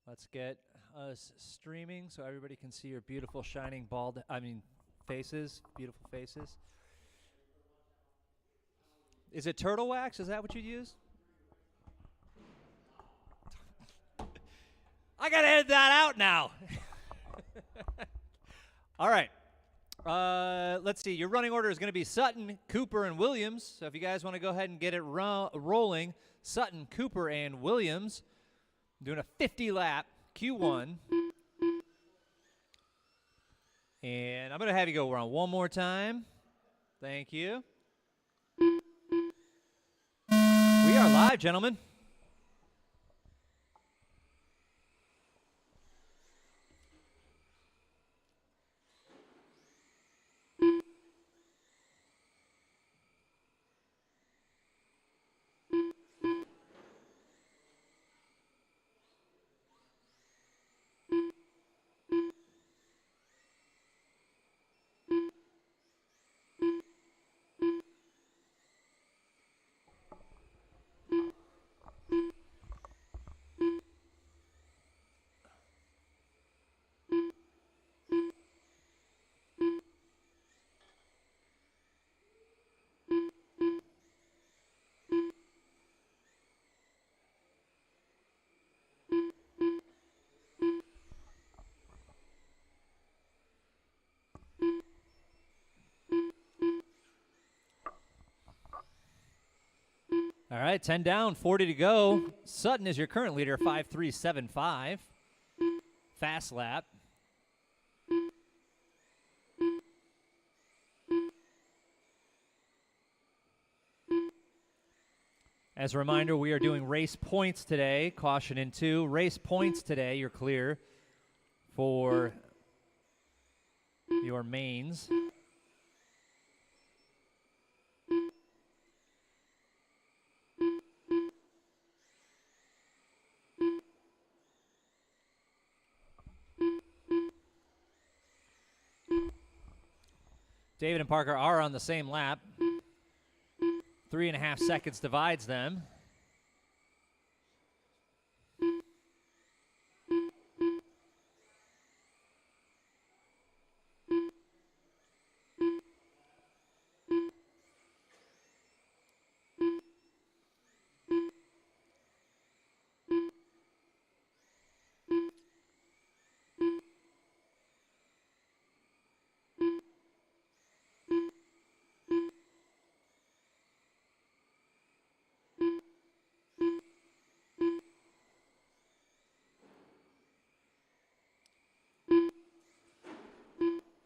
Let's get us streaming so everybody can see your beautiful shining faces, beautiful faces. Is it turtle wax? Is that what you use? I gotta edit that out now. All right. Let's see. Your running order is going to be Sutton, Cooper, and Williams. So if you guys want to go ahead and get it rolling, Sutton, Cooper, and Williams. I'm doing a 50-lap Q1. And I'm going to have you go around one more time. Thank you. We are live, gentlemen. All right, 10 down, 40 to go. Sutton is your current leader, 5.375. Fast lap. As a reminder, we are doing race points today. Caution in 2. Race points today, you're clear for your mains. David and Parker are on the same lap. 3.5 seconds divides them.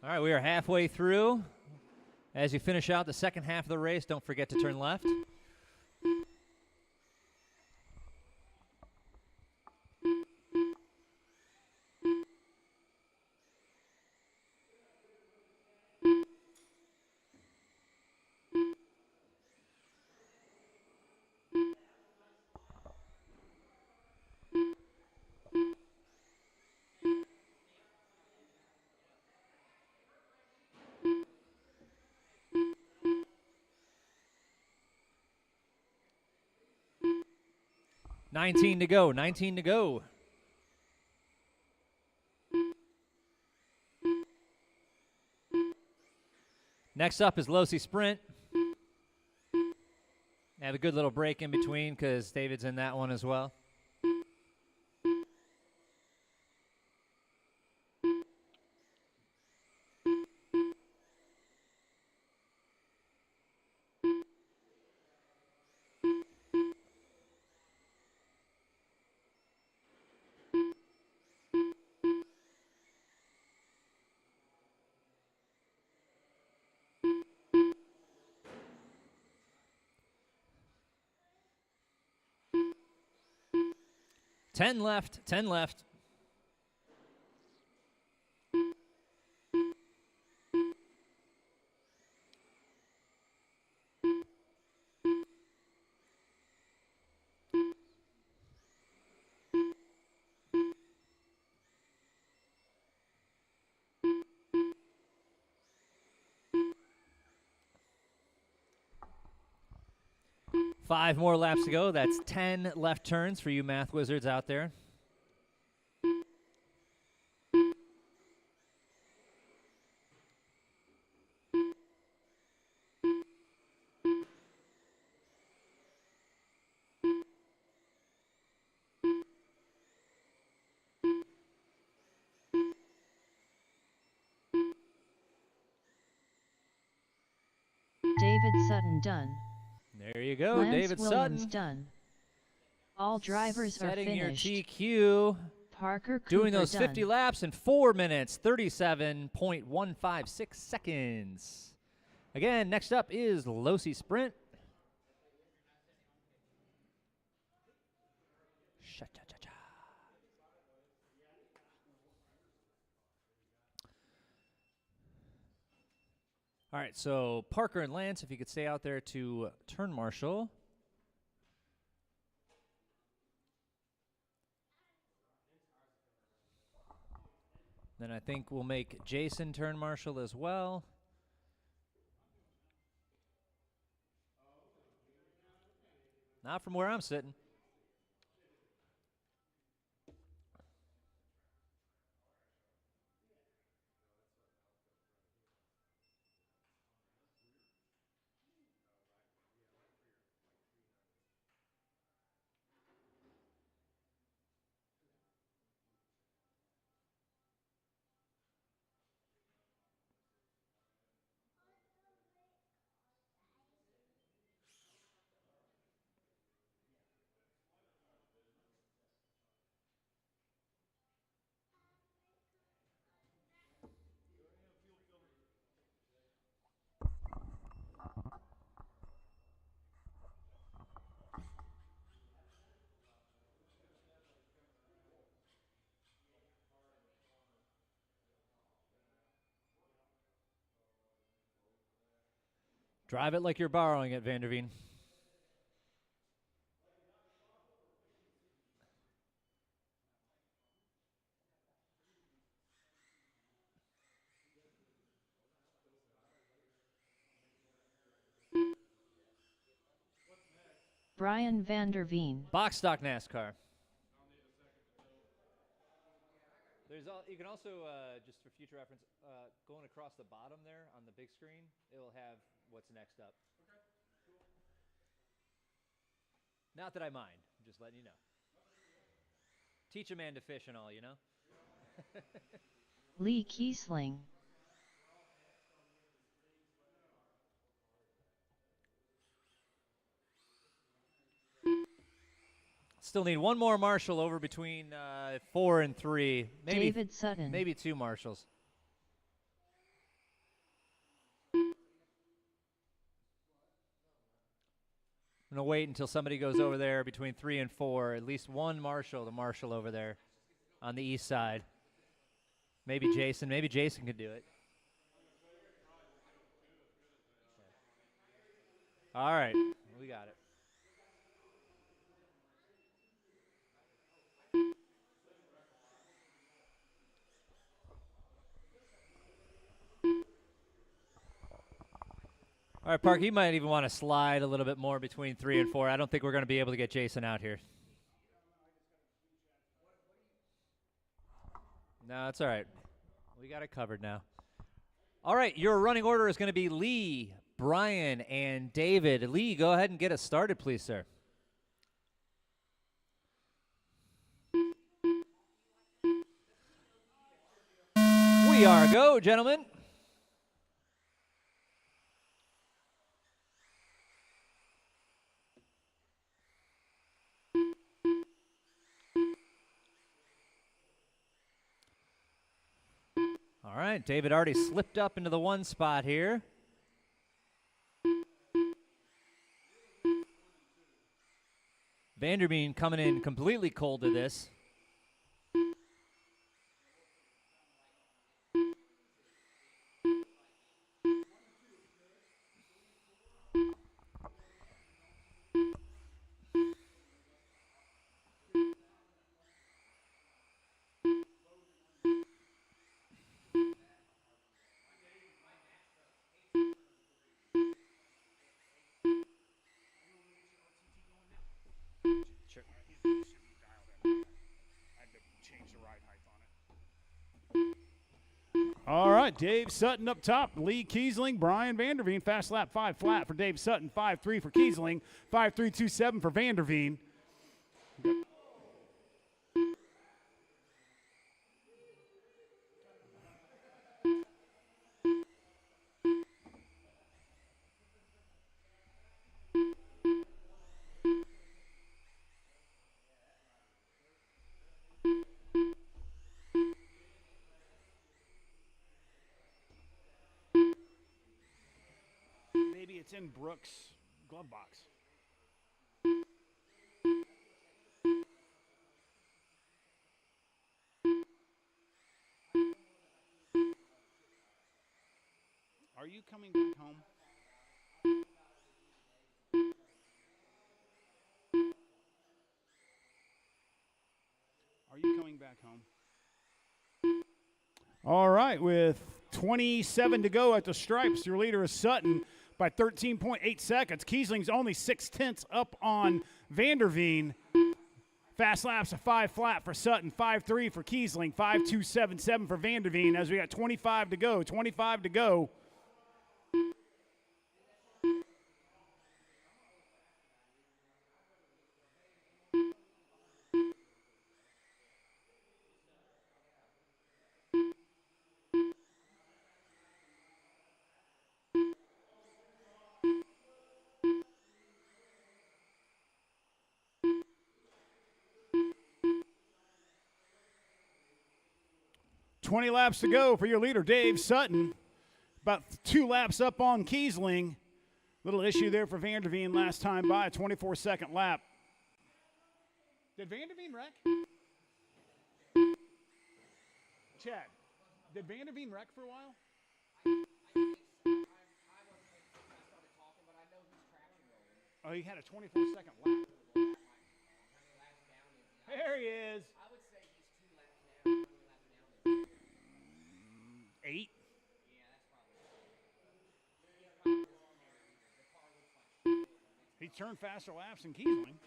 All right, we are halfway through. As you finish out the second half of the race, don't forget to turn left. Nineteen to go, 19 to go. Next up is Losi Sprint. Have a good little break in between because David's in that one as well. Ten left, 10 left. Five more laps to go. That's 10 left turns for you math wizards out there. David Sutton done. There you go, Lance David Williams Sutton. done. All drivers are Setting finished. your TQ. Parker Cooper Doing those done. 50 laps in 4 minutes, 37.156 seconds. Again, next up is Losi Sprint. Sha-cha-cha-cha. All right, so Parker and Lance, if you could stay out there to turn marshal. Then I think we'll make Jason turn marshal as well. Not from where I'm sitting. Drive it like you're borrowing it, Vanderveen. Brian Vanderveen. Box stock NASCAR. You can also, just for future reference, going across the bottom there on the big screen, it'll have what's next up. Okay, cool. Not that I mind, I'm just letting you know. Teach a man to fish and all, you know? Lee Kiesling. Still need one more marshal over between 4 and 3. Maybe, David Sutton. Maybe 2 marshals. I'm going to wait until somebody goes over there between 3 and 4. At least one marshal, the marshal over there on the east side. Maybe Jason. Maybe Jason could do it. All right. We got it. All right, Park, you might even want to slide a little bit more between 3 and 4. I don't think we're going to be able to get Jason out here. No, that's all right. We got it covered now. All right, your running order is going to be Lee, Brian, and David. Lee, go ahead and get us started, please, sir. We are go, gentlemen. All right, David already slipped up into the 1 spot here. Vanderveen coming in completely cold to this. All right, Dave Sutton up top. Lee Kiesling, Brian Vanderveen. Fast lap 5 flat for Dave Sutton. 5.3 for Kiesling. 5.327 for Vanderveen. it's in Brooks' glove box. Are you coming back home? Are you coming back home? All right, with 27 to go at the stripes, your leader is Sutton by 13.8 seconds. Kiesling's only 0.6 up on Vanderveen. Fast laps of 5 flat for Sutton, 5.3 for Kiesling, 5.277 for Vanderveen as we got 25 to go. 25 to go. $20 laps to go for your leader, Dave Sutton. About 2 laps up on Kiesling. Little issue there for Vanderveen last time by, a 24-second lap. Did Vanderveen wreck? Chad, did Vanderveen wreck for a while? Oh, he had a 24-second lap. There he is. I would say he's 2 laps down. 8? Yeah, that's probably. He turned faster laps than Kiesling.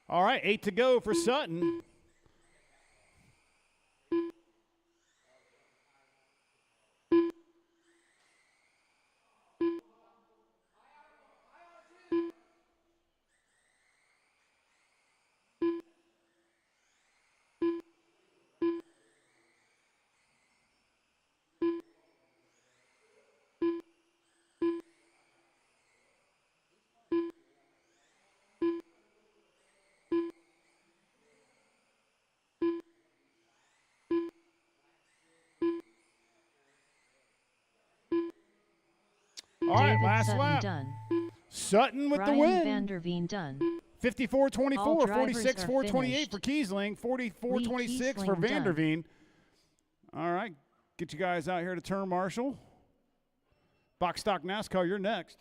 All right, 8 to go for Sutton. All right, David last Sutton lap. done. Sutton with Brian the win. Vanderveen done. 54-24, All drivers 46-428 finished. for Kiesling, 44-26 for Kiesling done. Vanderveen. All right, get you guys out here to turn marshal. Box stock NASCAR, you're next.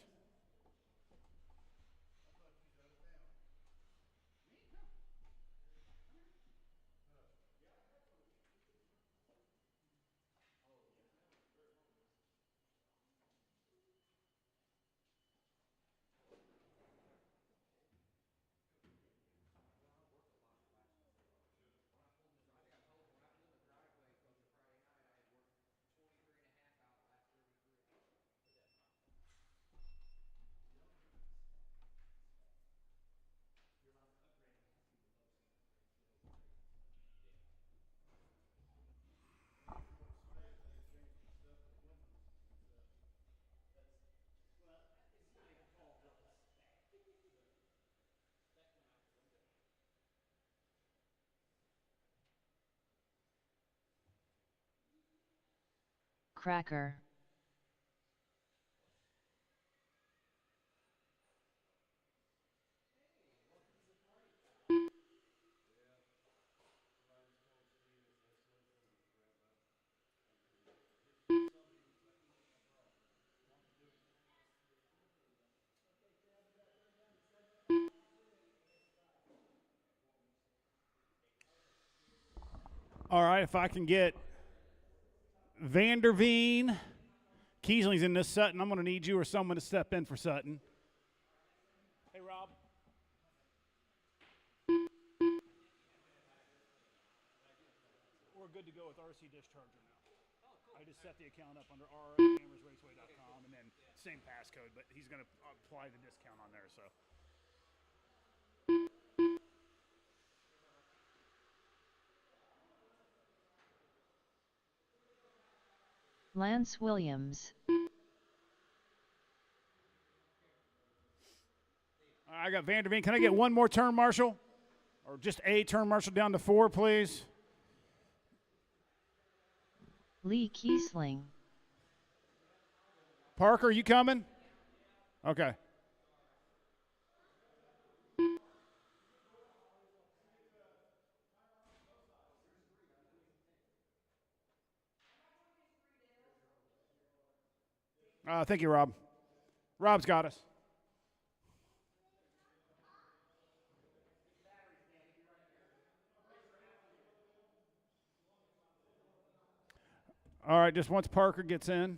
Cracker. All right, if I can get Vanderveen. Kiesling's in this Sutton. I'm going to need you or someone to step in for Sutton. Hey, Rob. We're good to go with RC Discharger now. I just set the account up under raceway.com and then same passcode, but he's going to apply the discount on there. So Lance Williams. I got Vanderveen. Can I get one more turn, Marshall? Or just a turn, Marshall, down to 4, please? Lee Kiesling. Parker, you coming? Okay. Thank you, Rob. Rob's got us. All right, just once Parker gets in.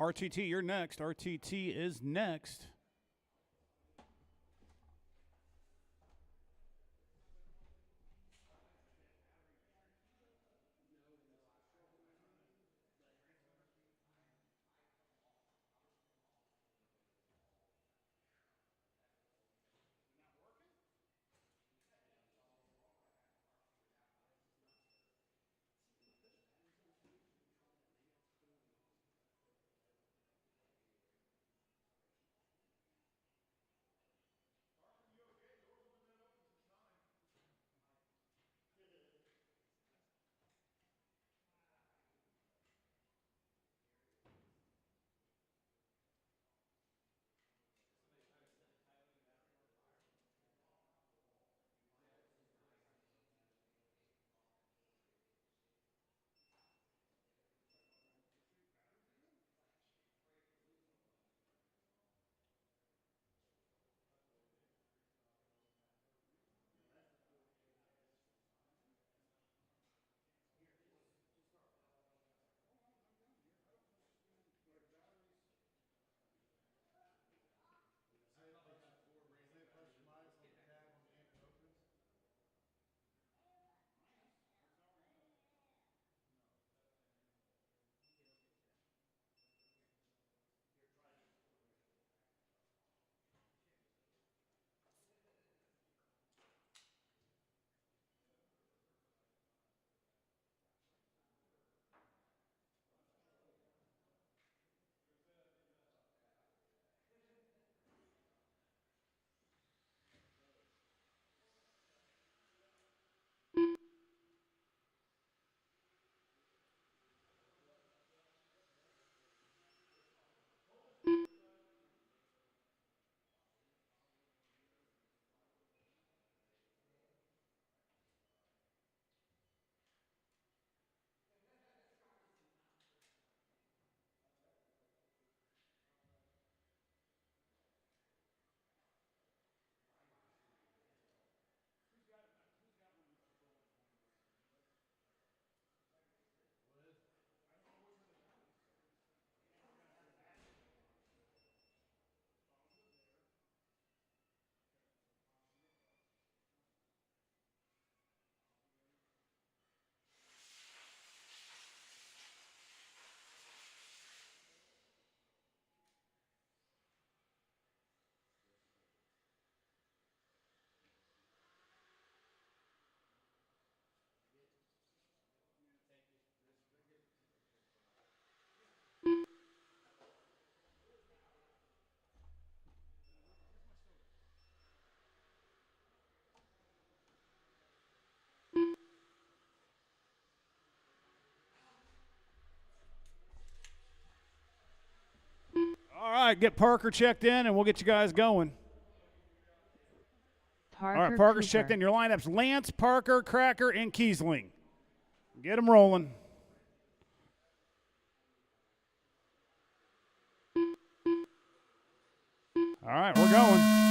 RTT, you're next. RTT is next. All right, get Parker checked in, and we'll get you guys going. Parker All right, Parker's Cooper. checked in. Your lineup's Lance, Parker, Cracker, and Kiesling. Get them rolling. All right, we're going.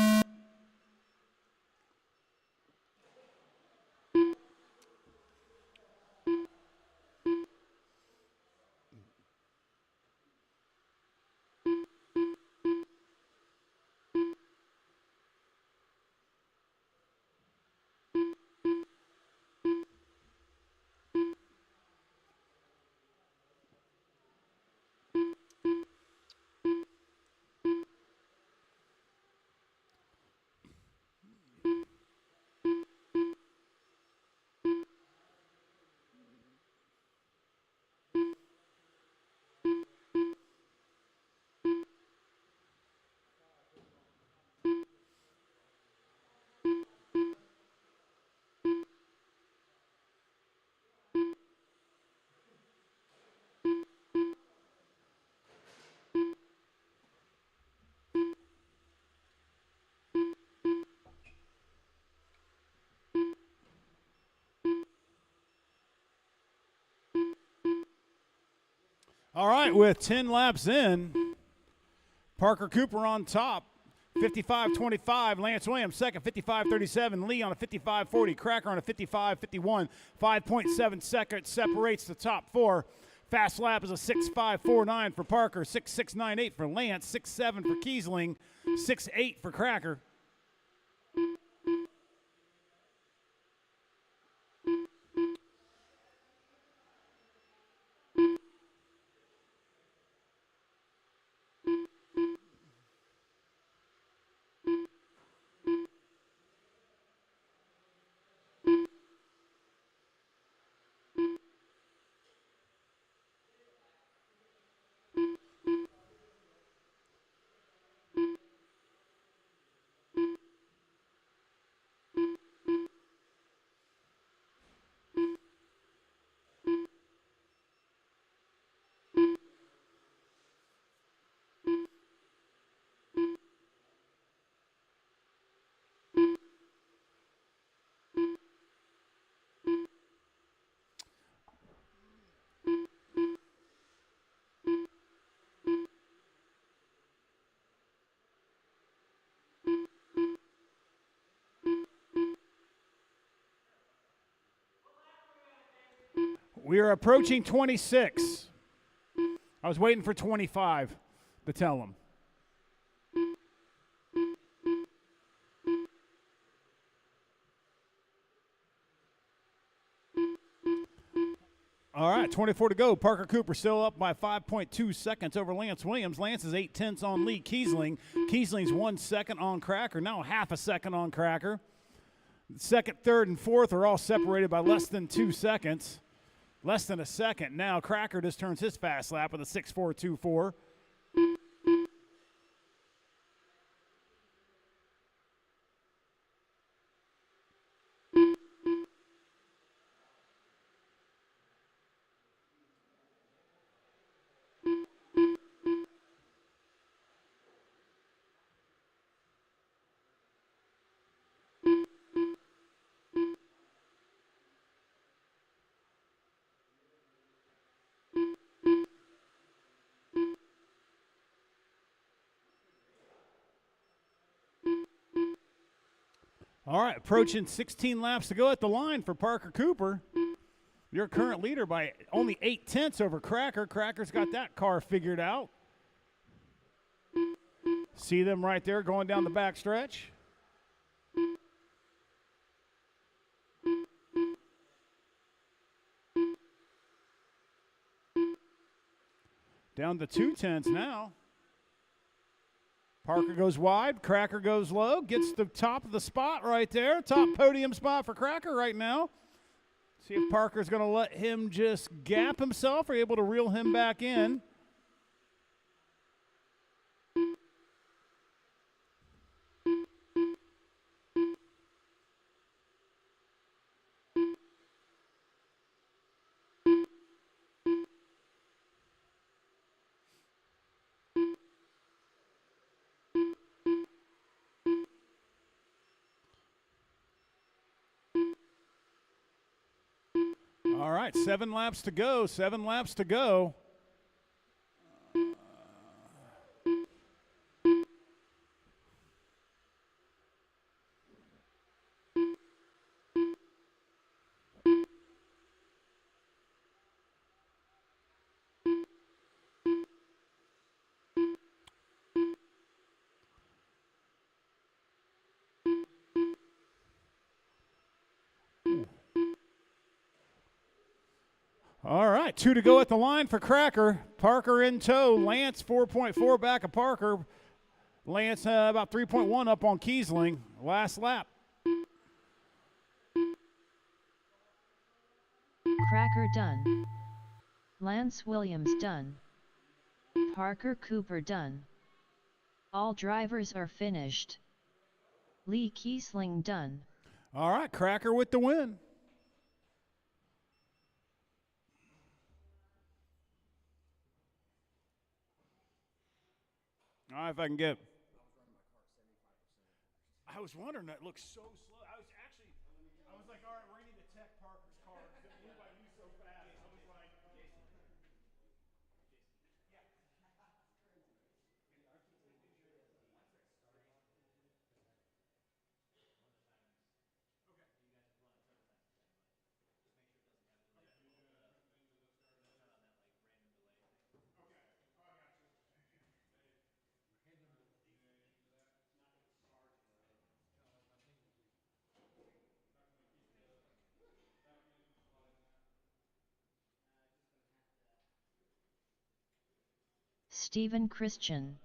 All right, with 10 laps in, Parker Cooper on top, 55-25. Lance Williams second, 55-37. Lee on a 55-40. Cracker on a 55-51. 5.7 seconds separates the top four. Fast lap is a 6.549 for Parker, 6.698 for Lance, 6.7 for Kiesling, 6.8 for Cracker. We are approaching 26. I was waiting for 25 to tell them. All right, 24 to go. Parker Cooper still up by 5.2 seconds over Lance Williams. Lance is 0.8 on Lee Kiesling. Kiesling's 1 second on Cracker, now half a second on Cracker. Second, third, and fourth are all separated by less than 2 seconds. Less than a second. Now Cracker just turns his fast lap with a 6.424. All right, approaching 16 laps to go at the line for Parker Cooper. Your current leader by only 0.8 over Cracker. Cracker's got that car figured out. See them right there going down the back stretch. Down to 0.2 now. Parker goes wide, Cracker goes low, gets the top of the spot right there. Top podium spot for Cracker right now. See if Parker's going to let him just gap himself or able to reel him back in. All right, 7 laps to go, 7 laps to go. All right, 2 to go at the line for Cracker. Parker in tow. Lance 4.4 back of Parker. Lance about 3.1 up on Kiesling. Last lap. Cracker done. Lance Williams done. Parker Cooper done. All drivers are finished. Lee Kiesling done. All right, Cracker with the win. All right, if I can get. I was wondering, that looks so slow. I was like, all right, we're going to need to check Parker's car. It moved by you so fast. I was like, Stephen Christian.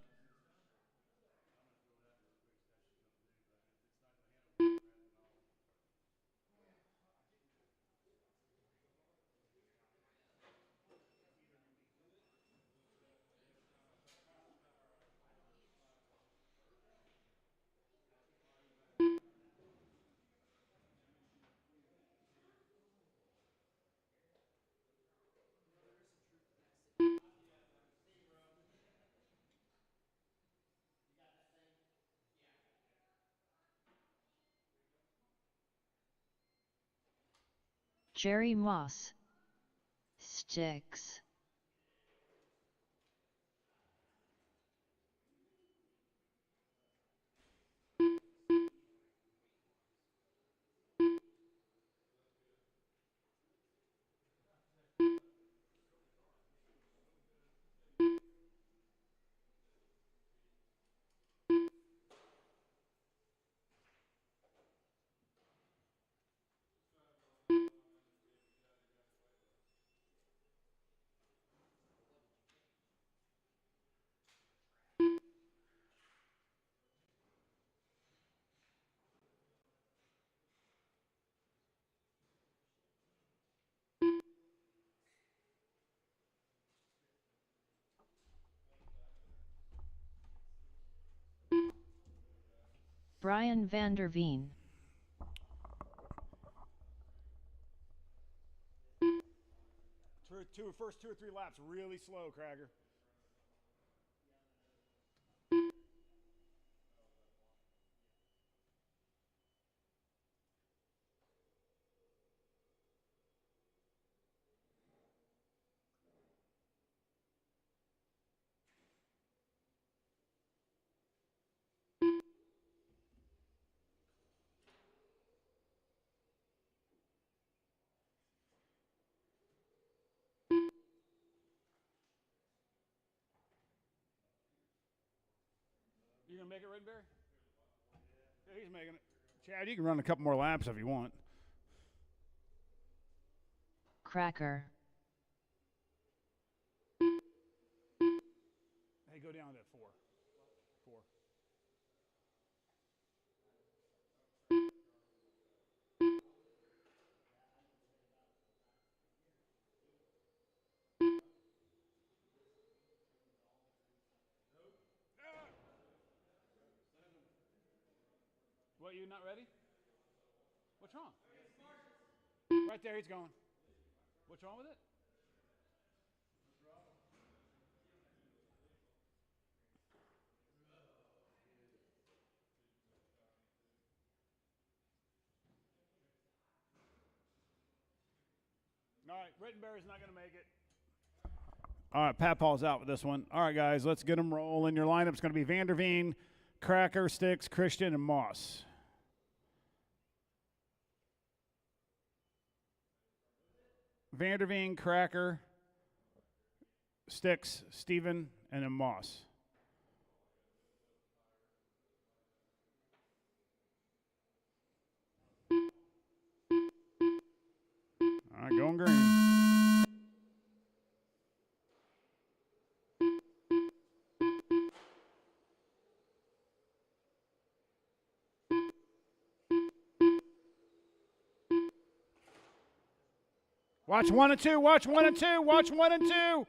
Jerry Moss. Sticks. Brian van der Veen. First 2 or 3 laps really slow, Krager. You gonna make it, Rittenberry? Yeah, he's making it. Chad, you can run a couple more laps if you want. Cracker. Hey, go down to 4. 4. What, you not ready? What's wrong? Right there, he's going. What's wrong with it? All right, Rittenberry's not going to make it. All right, Pat Paul's out with this one. All right, guys, let's get them rolling. Your lineup's going to be van der Veen, Cracker, Sticks, Christian, and Moss. Van der Veen, Cracker, Sticks, Steven, and then Moss. All right, going green. Watch 1 and 2, watch 1 and 2, watch 1 and 2.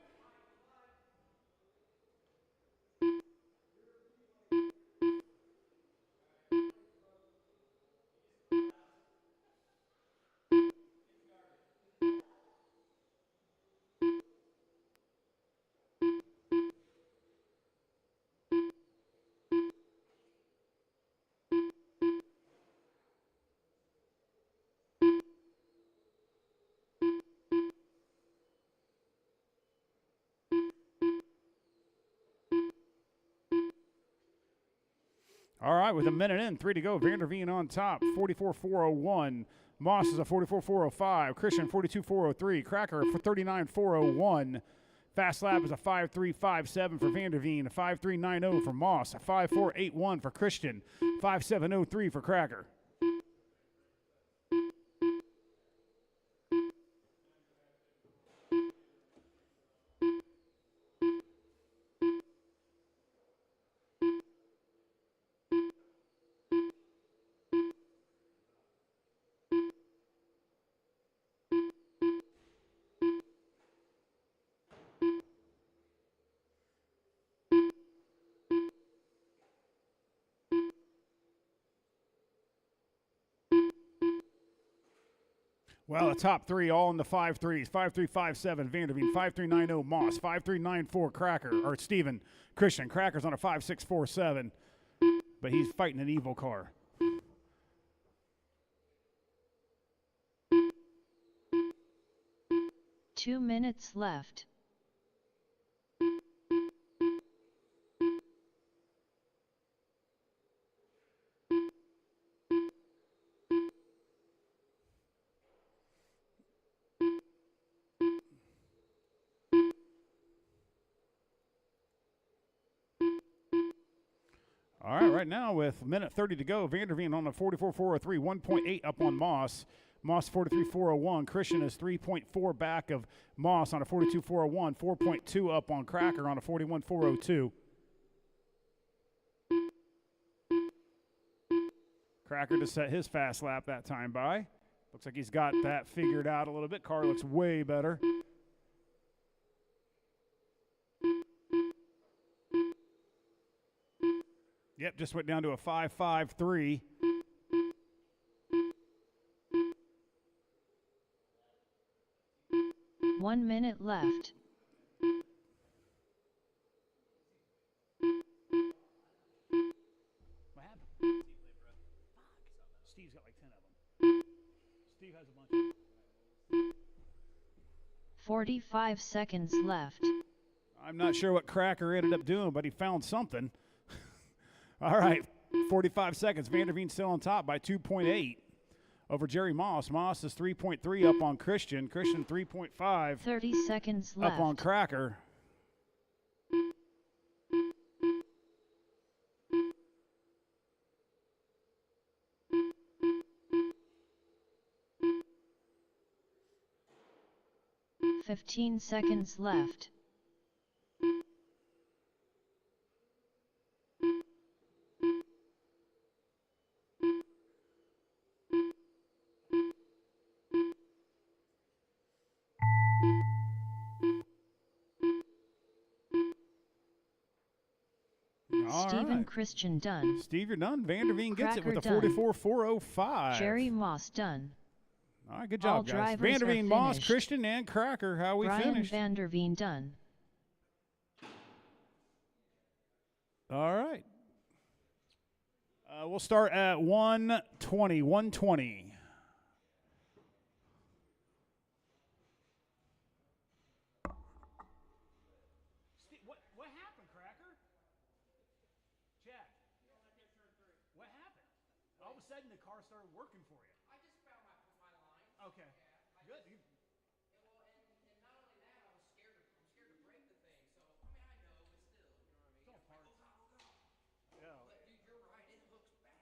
All right, with a minute in, 3 to go. Van der Veen on top, 44.401. Moss is a 44.405. Christian, 42.403. Cracker for 39.401. Fast lap is a 5.357 for Van der Veen, a 5.390 for Moss, a 5.481 for Christian, 5.703 for Cracker. Well, the top three all in the 5-3s. 5-3-5-7, Vanderveen. 5-3-9-0, Moss. 5-3-9-4, Cracker, or Steven Christian. Cracker's on a 5-6-4-7, but he's fighting an evil car. Two minutes left. All right, right now with minute 30 to go, Vanderveen on a 44-403, 1.8 up on Moss. Moss 43-401. Christian is 3.4 back of Moss on a 42-401, 4.2 up on Cracker on a 41-402. Cracker to set his fast lap that time by. Looks like he's got that figured out a little bit. Car looks way better. Yep, just went down to a 5.53. One minute left. What happened? Steve's got like 10 of them. Steve has a bunch of 45 seconds left. I'm not sure what Cracker ended up doing, but he found something. All right, 45 seconds. Vanderveen still on top by 2.8 over Jerry Moss. Moss is 3.3 up on Christian. Christian 3.5 30 seconds left. up on Cracker. $15 seconds left. All Steven right. Christian done. Steve, you're done. Vanderveen gets it Cracker with a done. 44-405. Jerry Moss done. All right, good All job, guys. drivers are Vanderveen, Moss, finished. Christian, and Cracker. How we Brian finished? Vanderveen done. All right. We'll start at 120. 120. What happened, Cracker? Chad. What happened? All of a sudden, the car started working for you. I just found my line. Okay. Good. You, Well, and not only that, I'm scared to break the thing. So I mean, I know, but still, you know what I mean. It's all parts. Yeah. But dude, you're right. It looks bad.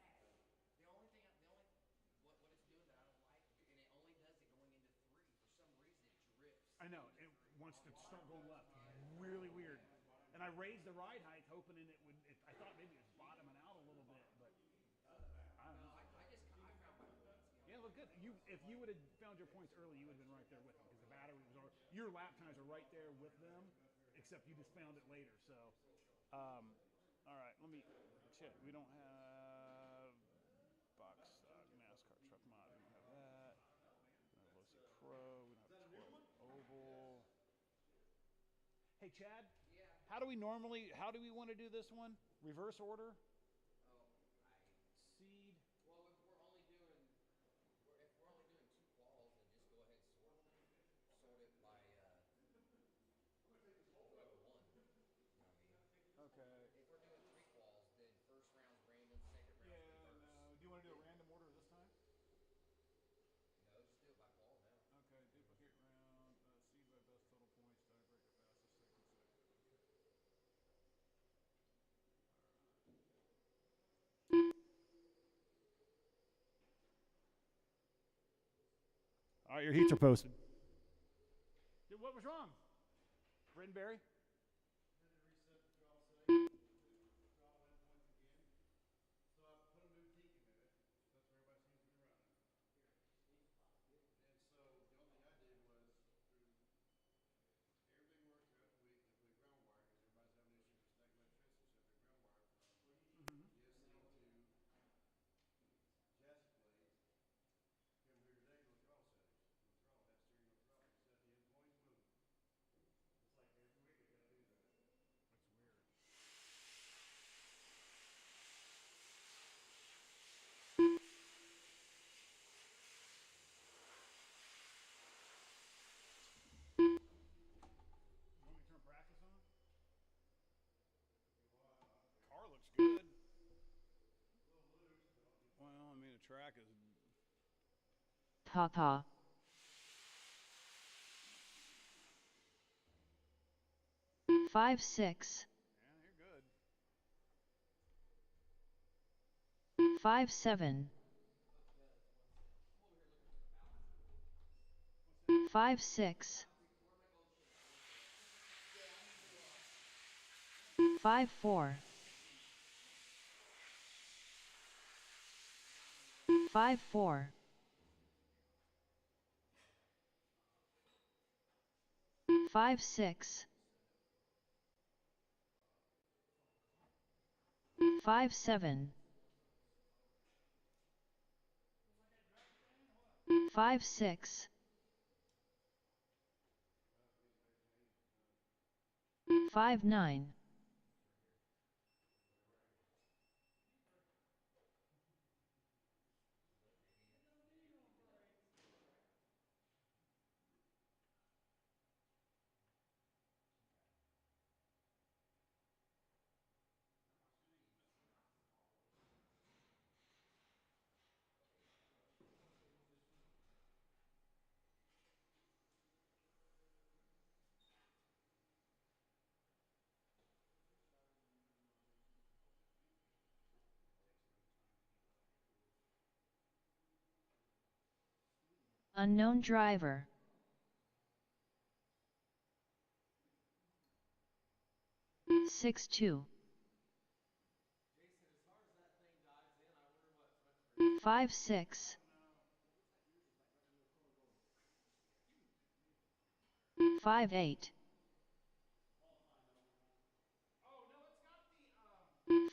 The only what it's doing that I don't like, and it only does it going into 3. For some reason, it drifts. I know. It wants to start going left. Really weird. And I raised the ride height, hoping it would. I thought maybe it was bottoming out a little bit, but I don't know. I found my points. Yeah, look good. If you would have found your points early, you would have been right there with them because the battery was already. Your lap times are right there with them, except you just found it later. So, all right. Let me check. We don't have box stock NASCAR truck mod. We don't have that. We don't have OC Pro. We don't have 12 oval. Hey, Chad. Yeah. How do we want to do this one? Reverse order? Seed. Well, if we're only doing 2 quals, then just go ahead and sort it by whoever won. You know what I mean? Okay. If we're doing 3 quals, then first round's random, second round's reverse. No. Do you want to do a random order this time? No, just do it by qual now. Okay. Duplicate round. Seed by best total points. Tiebreaker fastest second second. All right, your heats are posted. Dude, what was wrong? Rittenberry? track is. Papa. 5-6. Yeah, you're good. 5-7. 5-6. 5-4. 5-4. 5-6. 5-7. 5-6. 5-9. 'Unknown driver'. 6-2. 5-6. 5-8.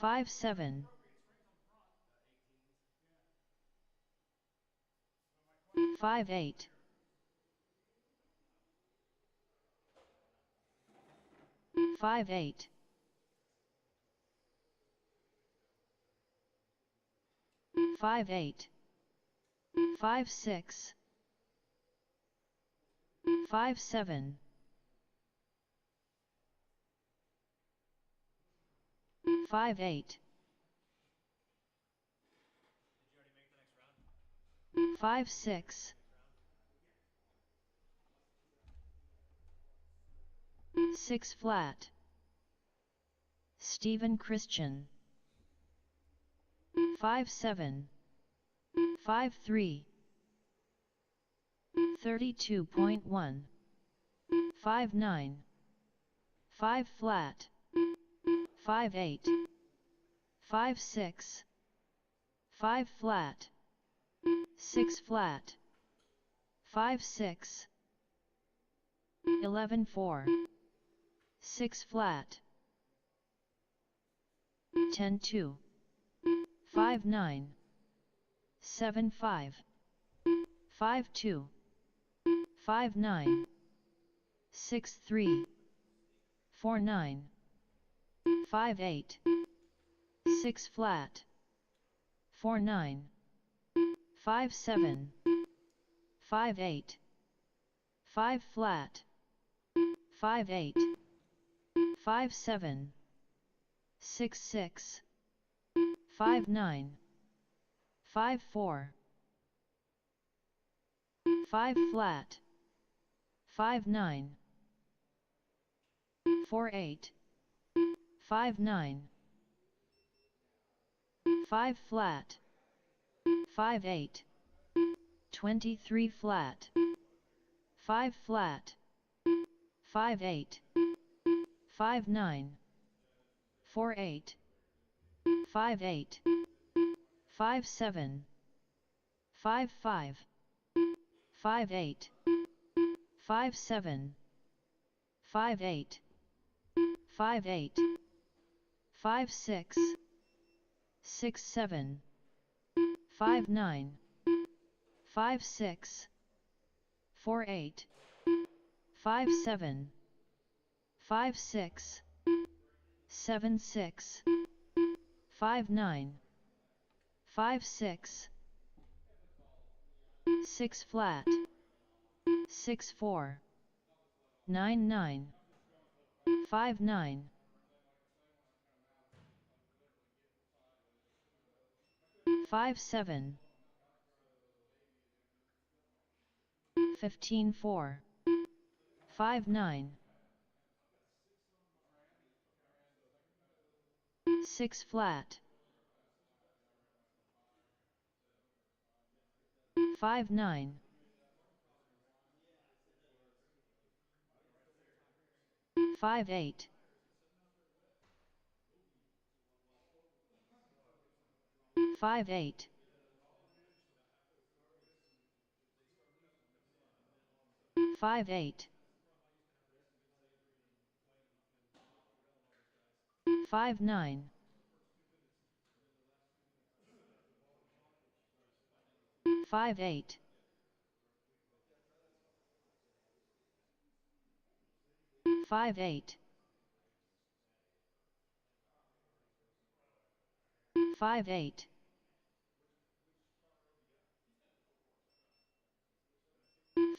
5-7. 5-8. 5-8. 5-8. 5-6. 5-7. 5-8. 5-6. 6 flat. Stephen Christian. 5-7. 5-3. 32.1. 5-9. 5 flat. 5-8. 5-6. 5 flat. 6 flat. 5-6. 11-4. 6 flat. 10-2. 5-9. 7-5. 5-2. 5-9. 6-3. 4-9. 5-8. 6 flat. 4-9. 5-7. 5-8. 5 flat. 5-8. 5-7. 6-6. 5-9. 5-4. 5 flat. 5-9. 4-8. 5-9. 5 flat. 5-8. 23 flat. 5 flat. 5-8. 5-9. 4-8. 5-8. 5-7. 5-5. 5-8. 5-7. 5-8. 5-8. 5-6. 6-7. 5-9. 5-6. 4-8. 5-7. 5-6. 7-6. 5-9. 5-6. 6 flat. 6-4. 9-9. 5-9. 5-7. 15-4. 5-9. 6 flat. 5-9. 5-8. 5-8. 5-8. 5-9. 5-8. 5-8. 5-8.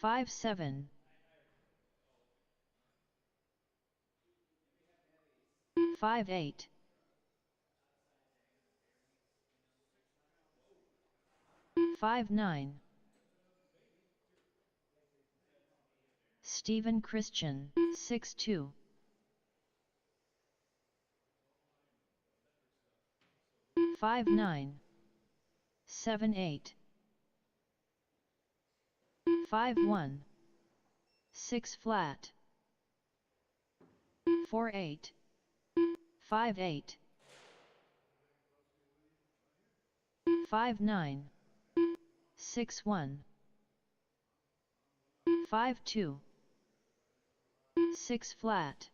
5-7. 5-8. 5-9. Stephen Christian, 6-2. 5-9. 7-8. 5-1. 6 flat. 4-8. 5-8. 5-9. 6-1. 5-2. 6 flat.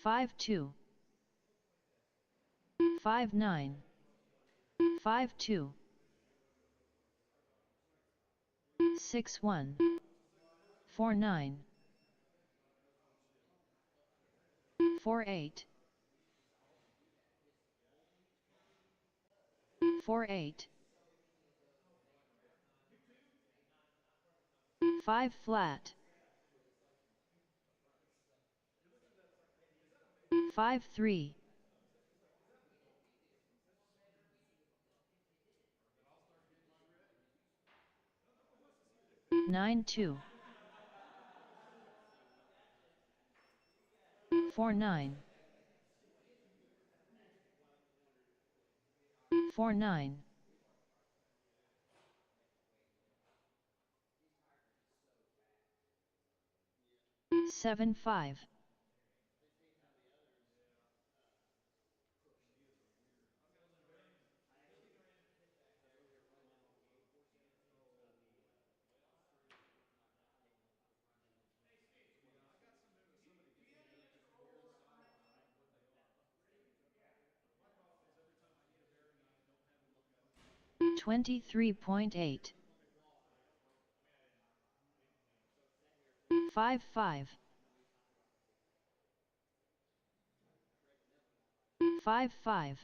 5-2. 5-9. 5-2. 6-1. 4-9. 4-8. 4-8. 5 flat. 5-3. 9-2. 4-9. 4-9. 7-5. 23.8. 5-5. 5-5.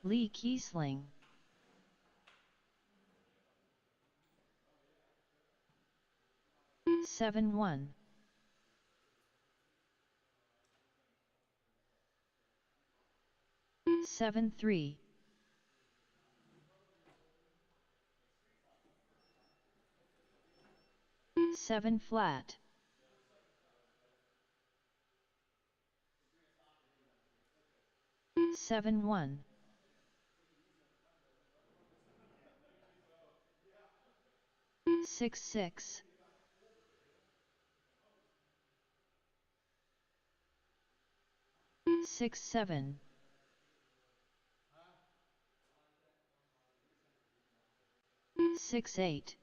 Lee Kiesling. 7-1. 7-3. 7 flat. 7-1. 6-6. 6-7. 6-8.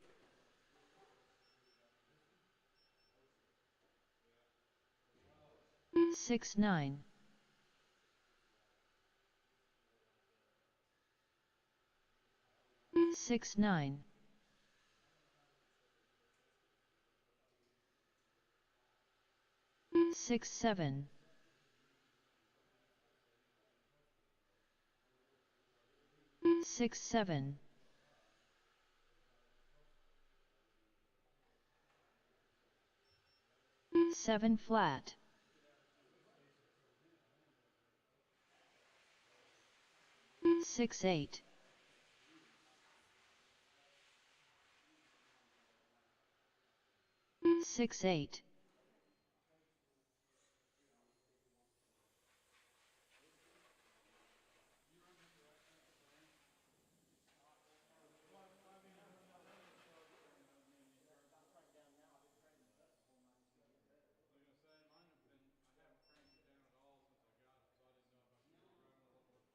6-9. 6-9. 6-7. 6-7. 7 flat. 6-8. 6-8. Jason, if you or Rob can fill me in on 12 scale, I'll pay you guys at the end. All right, I guess we're going to run 12 scale then, right?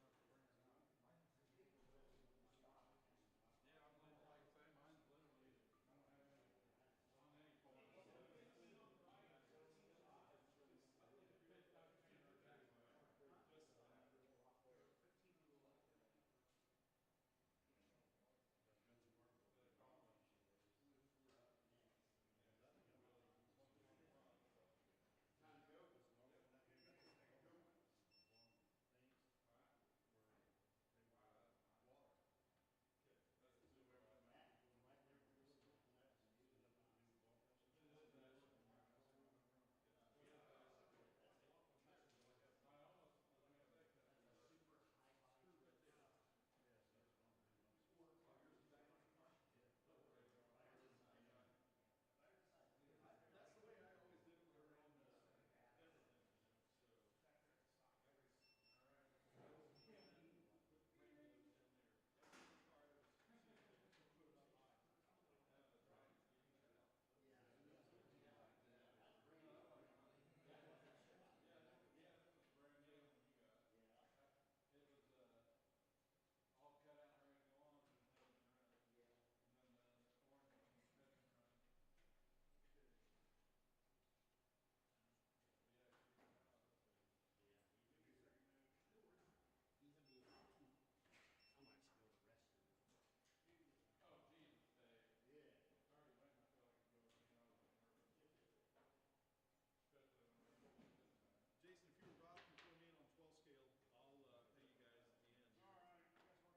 Steve, we're running 12 scale. Thank you, sweetie. Bro, I've been running 12 scale all day. I pretend all my cars are 12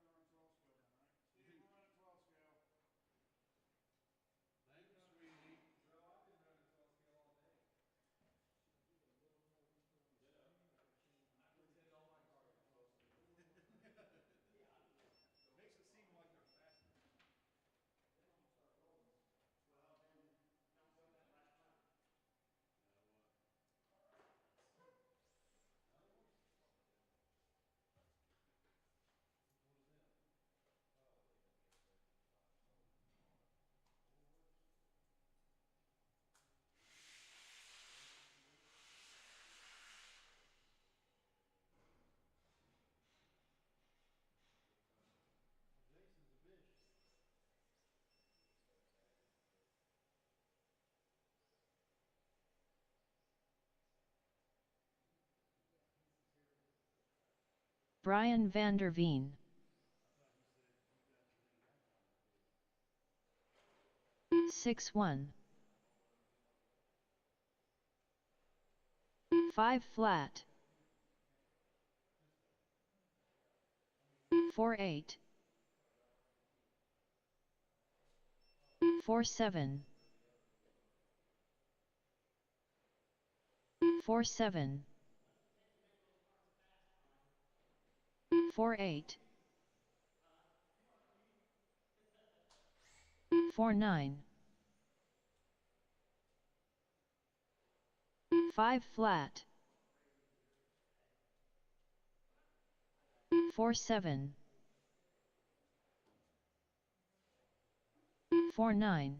scale. Makes it seem like they're faster. Well, then don't go that last turn. What? What is that? Jason's a bishop. Brian van der Veen. 6-1. 5 flat. 4-8. 4-7. 4-7. 4-8. 4-9. 5 flat. 4-7. 4-9.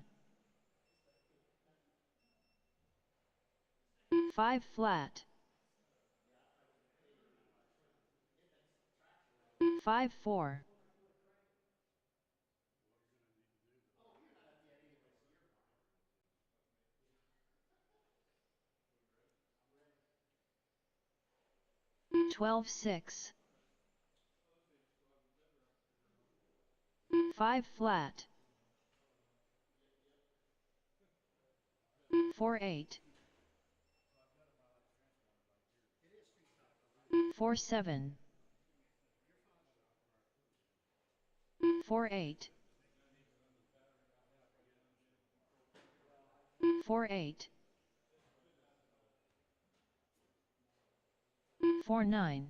5 flat. 5-4. 12-6. 5 flat. 4-8. 4-7. 4-8. 4-8. 4-9.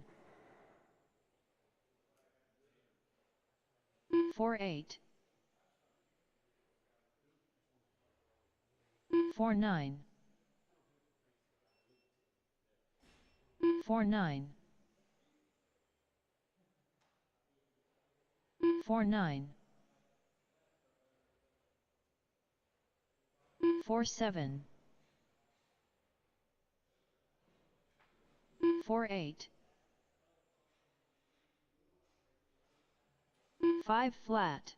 4-8. 4-9. 4-9. 4-9. 4-7. 4-8. 5 flat.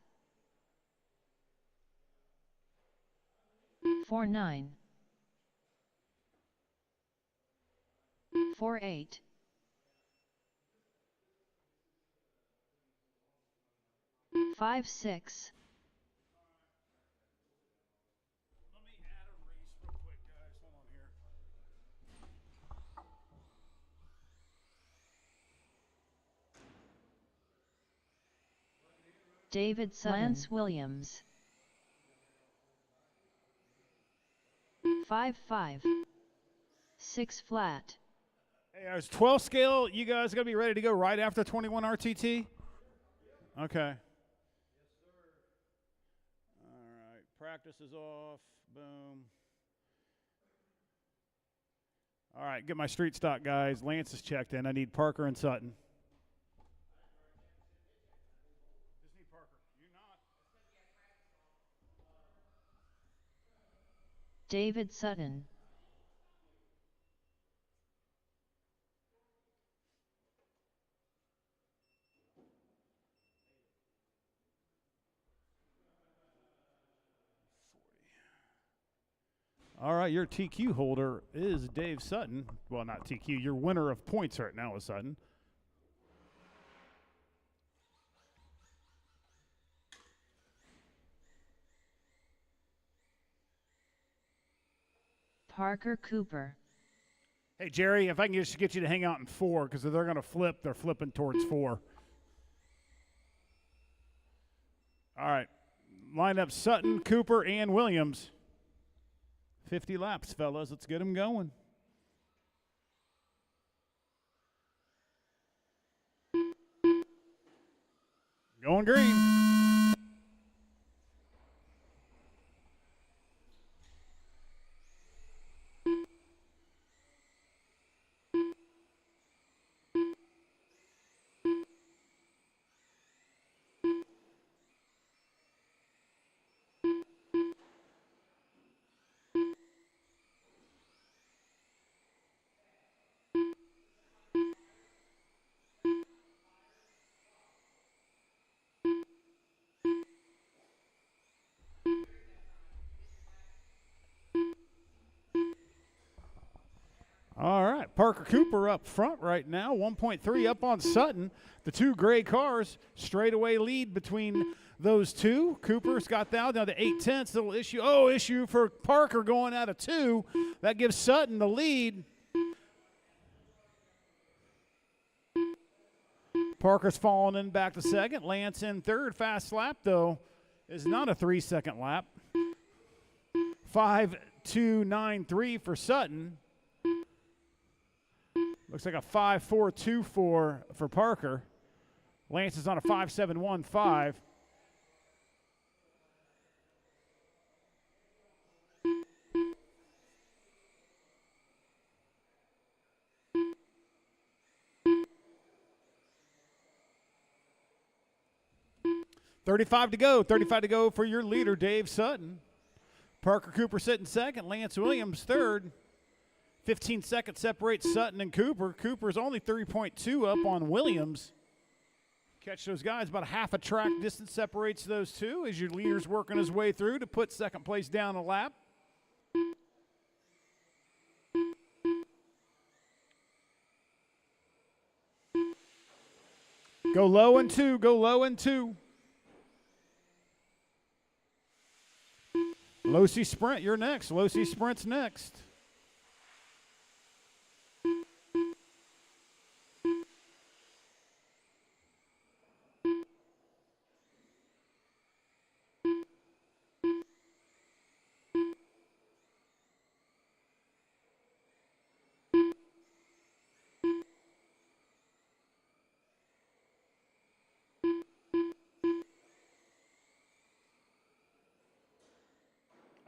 4-9. 4-8. 5-6. Let me add a race real quick, guys. Hold on here. David Sutton. Lance Williams. 5-5. 6 flat. Hey, it's 12 scale. You guys going to be ready to go right after 21 RTT? Okay. All right. Practice is off. Boom. All right. Get my street stock, guys. Lance is checked in. I need Parker and Sutton. Just need Parker. You not. David Sutton. All right, your TQ holder is Dave Sutton. Well, not TQ. Your winner of points right now is Sutton. Parker Cooper. Hey, Jerry, if I can just get you to hang out in 4, because if they're going to flip, they're flipping towards 4. All right. Line up Sutton, Cooper, and Williams. 50 laps, fellas. Let's get them going. Going green. All right, Parker Cooper up front right now, 1.3 up on Sutton. The two gray cars, straightaway lead between those two. Cooper's got that down to 8/10. Little issue. Oh, issue for Parker going out of 2. That gives Sutton the lead. Parker's falling in back to second. Lance in third. Fast lap, though, is not a 3-second lap. 5.293 for Sutton. Looks like a 5.424 for Parker. Lance is on a 5.715. .35 to go. 35 to go for your leader, Dave Sutton. Parker Cooper sitting second. Lance Williams third. 15 seconds separates Sutton and Cooper. Cooper's only 3.2 up on Williams. Catch those guys. About a half a track distance separates those two as your leader's working his way through to put second place down a lap. Go low and two. Go low and two. Low-C Sprint, you're next. Low-C Sprint's next.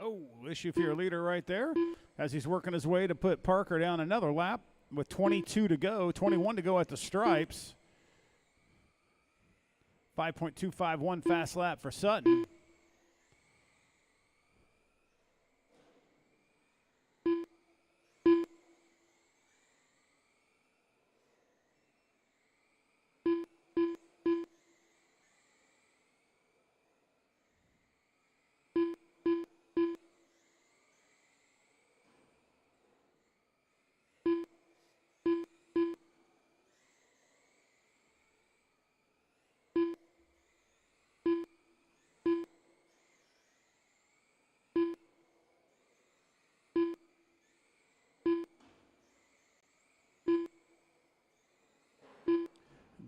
Oh, issue for your leader right there as he's working his way to put Parker down another lap with 22 to go, 21 to go at the stripes. 5.251 fast lap for Sutton.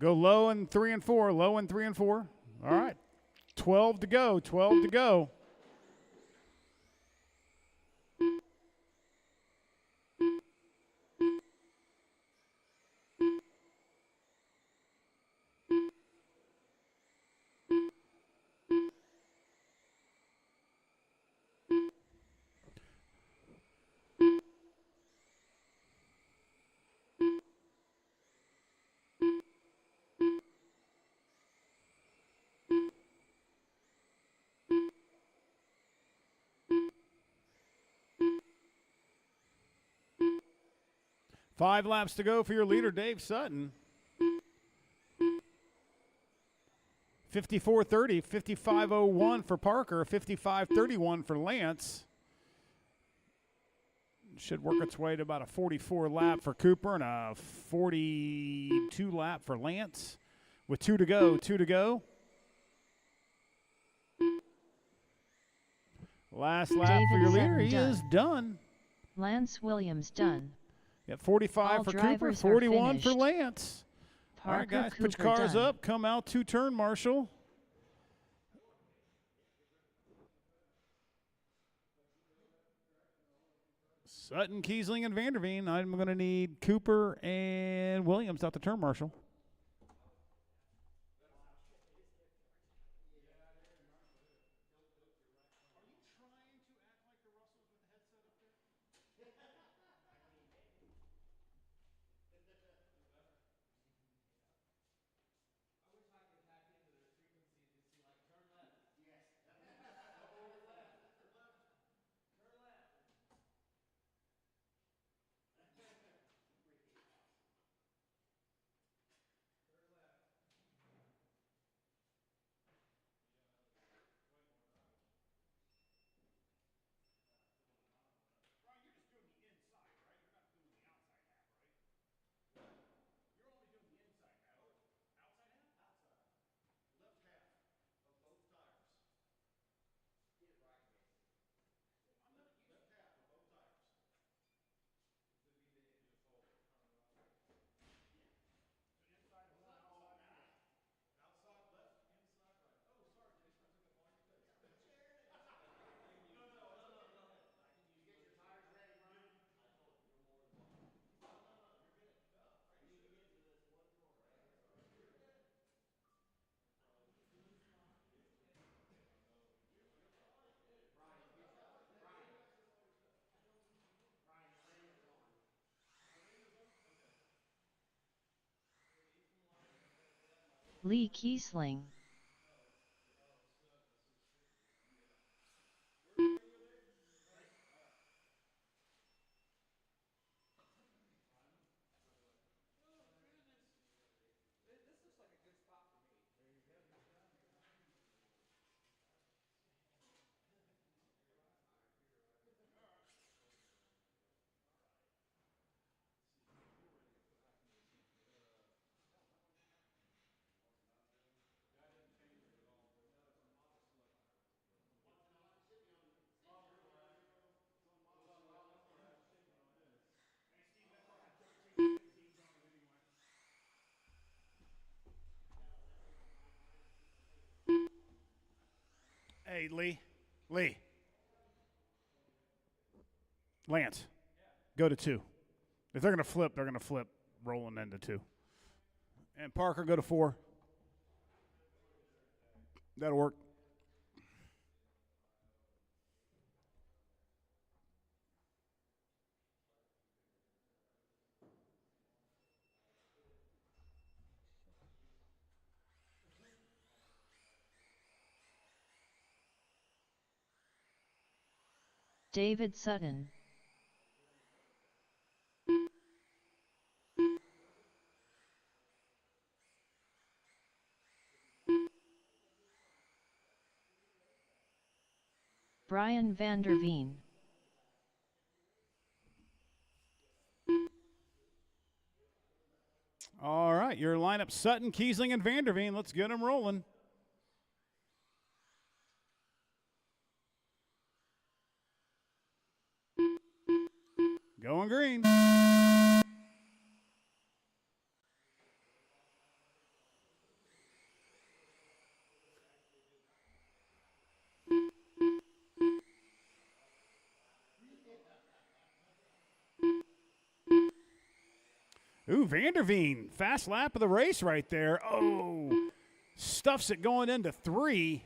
Go low in 3 and 4, low in 3 and 4. All right. 12 to go, 12 to go. Five laps to go for your leader, Dave Sutton. 54.30, 55.01 for Parker, 55.31 for Lance. Should work its way to about a 44 lap for Cooper and a 42 lap for Lance. With 2 to go, 2 to go. Last lap David for your leader, Sutton he done. is done. Lance Williams done. Got 45 All for Cooper, drivers are 41 for finished. Lance. All right, Parker guys, Cooper put your cars done. up. Come out to turn marshal. Sutton, Kiesling, and Vanderveen. I'm going to need Cooper and Williams out to turn marshal. Lee Kiesling. Hey, Lee. Lee. Lance, go to 2. If they're going to flip, they're going to flip rolling into 2. And Parker, go to 4. That'll work. David Sutton. Brian van der Veen. All right, your lineup: Sutton, Kiesling, and Vanderveen. Let's get them rolling. Going green. Ooh, Vanderveen, fast lap of the race right there. Oh, stuffs it going into 3.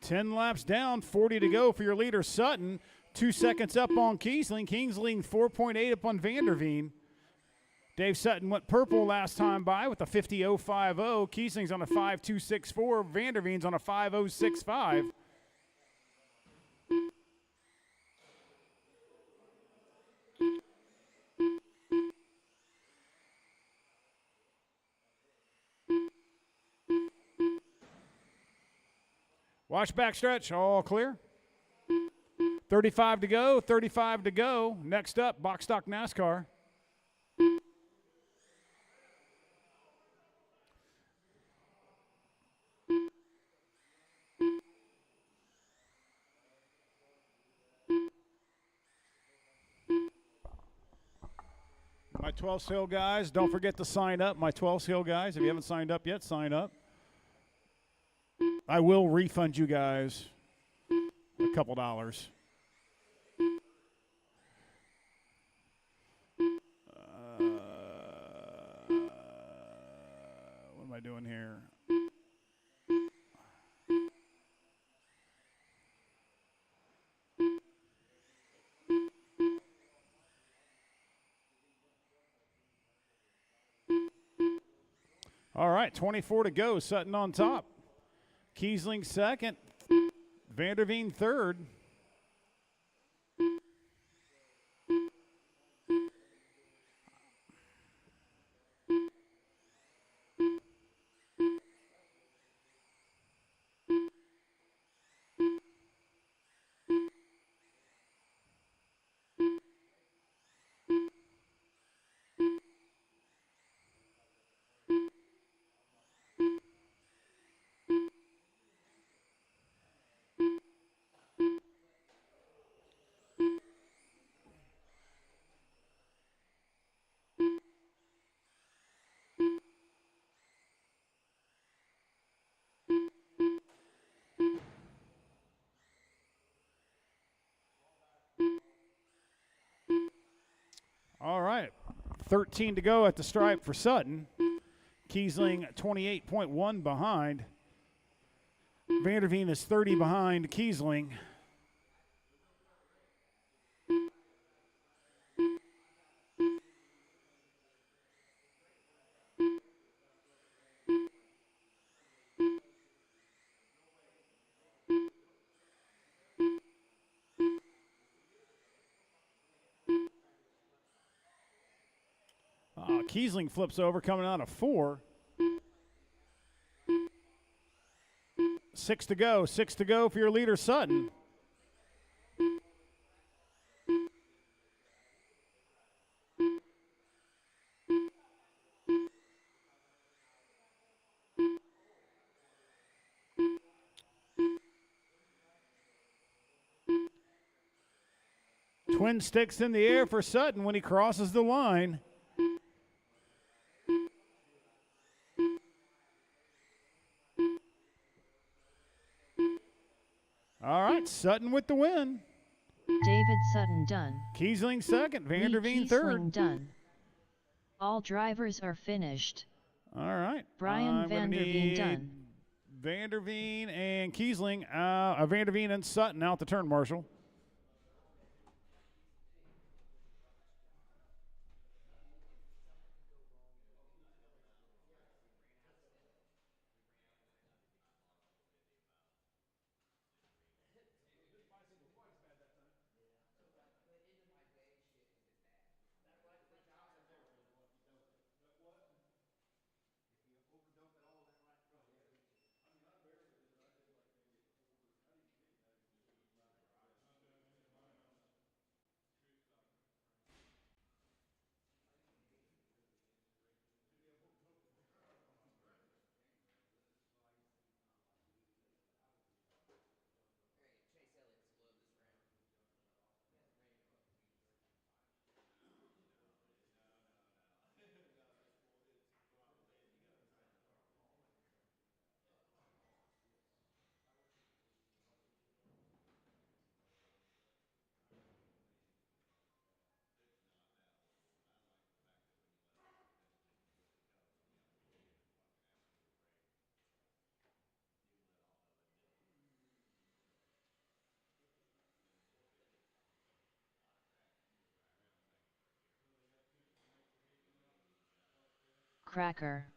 Ten laps down, 40 to go for your leader, Sutton. 2 seconds up on Kiesling. Kiesling 4.8 up on Vanderveen. Dave Sutton went purple last time by with a 50.050. Kiesling's on a 5.264. Vanderveen's on a 5.065. Watch backstretch, all clear. 35 to go, 35 to go. Next up, box stock NASCAR. My 12 Hill guys, don't forget to sign up. My 12 Hill guys, if you haven't signed up yet, sign up. I will refund you guys a couple dollars. What am I doing here? All right, 24 to go. Sutton on top. Kiesling second. Vanderveen third. All right. 13 to go at the stripe for Sutton. Kiesling 28.1 behind. Vanderveen is 30 behind Kiesling. Kiesling flips over, coming out of 4. 6 to go. 6 to go for your leader, Sutton. Twin sticks in the air for Sutton when he crosses the line. All right, Sutton with the win. David Sutton done. Kiesling second, Lee Vanderveen Kiesling third. done. All drivers are finished. All right. Brian I'm gonna Vanderveen need done. Vanderveen and Kiesling, Vanderveen and Sutton out the turn, Marshall. Chase Elliott's glove this round. He hasn't ran in fucking weeks. Cracker.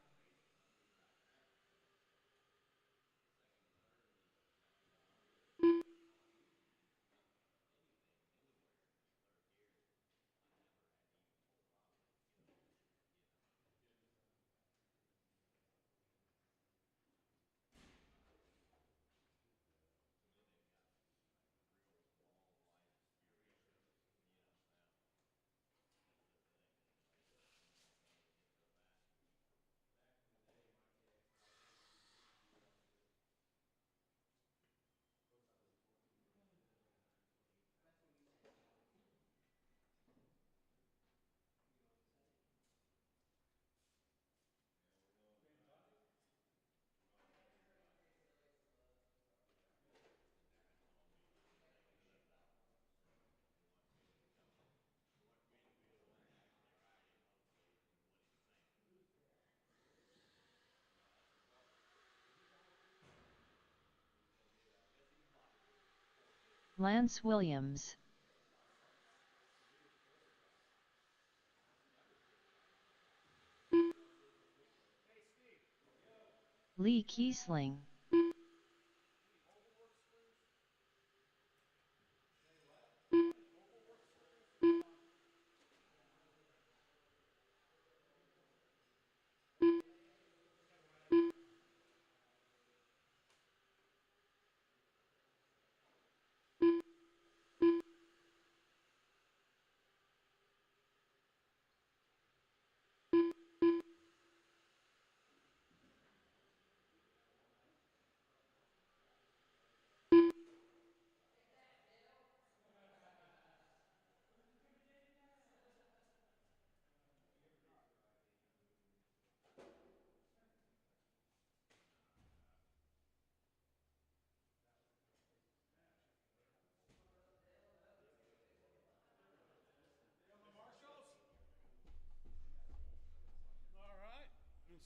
Lance Williams. Lee Kiesling.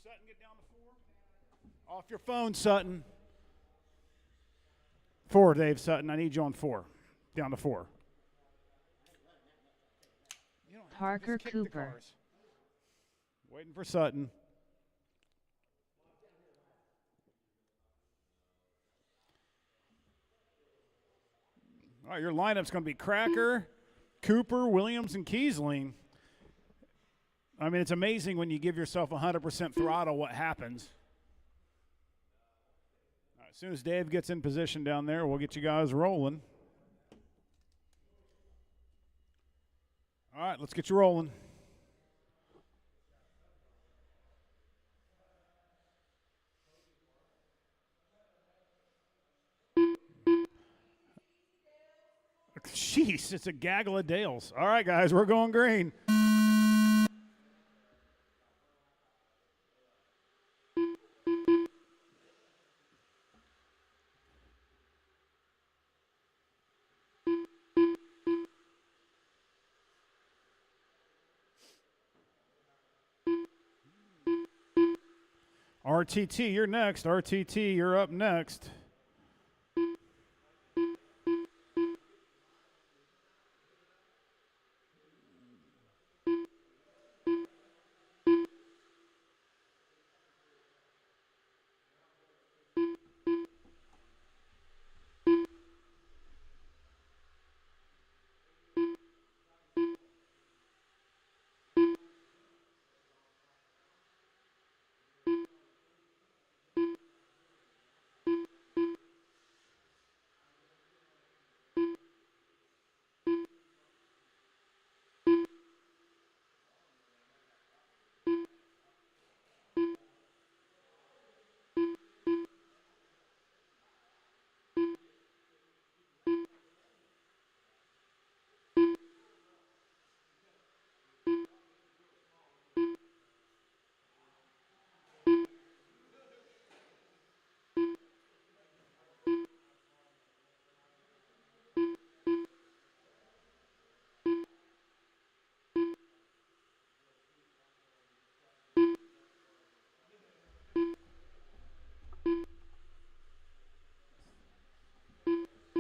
Sutton get down to 4? Off your phone, Sutton. 4, Dave Sutton. I need you on 4. Down to 4. You don't have to Parker just kick the Cooper. cars. Waiting for Sutton. All right, your lineup's going to be Cracker, Cooper, Williams, and Kiesling. I mean, it's amazing when you give yourself 100% throttle what happens. All right, as soon as Dave gets in position down there, we'll get you guys rolling. All right, let's get you rolling. Jeez, it's a gaggle of Dales. All right, guys, we're going green. RTT, you're next. RTT, you're up next.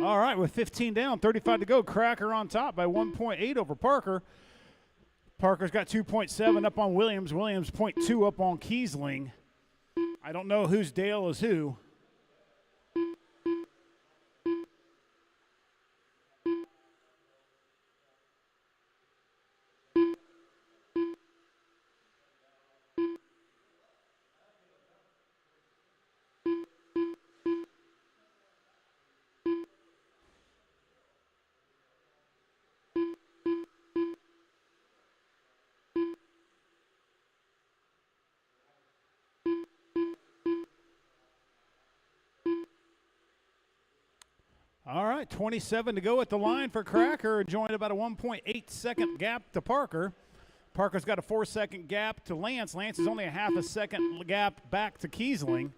All right, with 15 down, 35 to go. Cracker on top by 1.8 over Parker. Parker's got 2.7 up on Williams. Williams 0.2 up on Kiesling. I don't know whose Dale is who. All right, 27 to go at the line for Cracker, joined about a 1.8 second gap to Parker. Parker's got a 4-second gap to Lance. Lance is only a half a second gap back to Kiesling.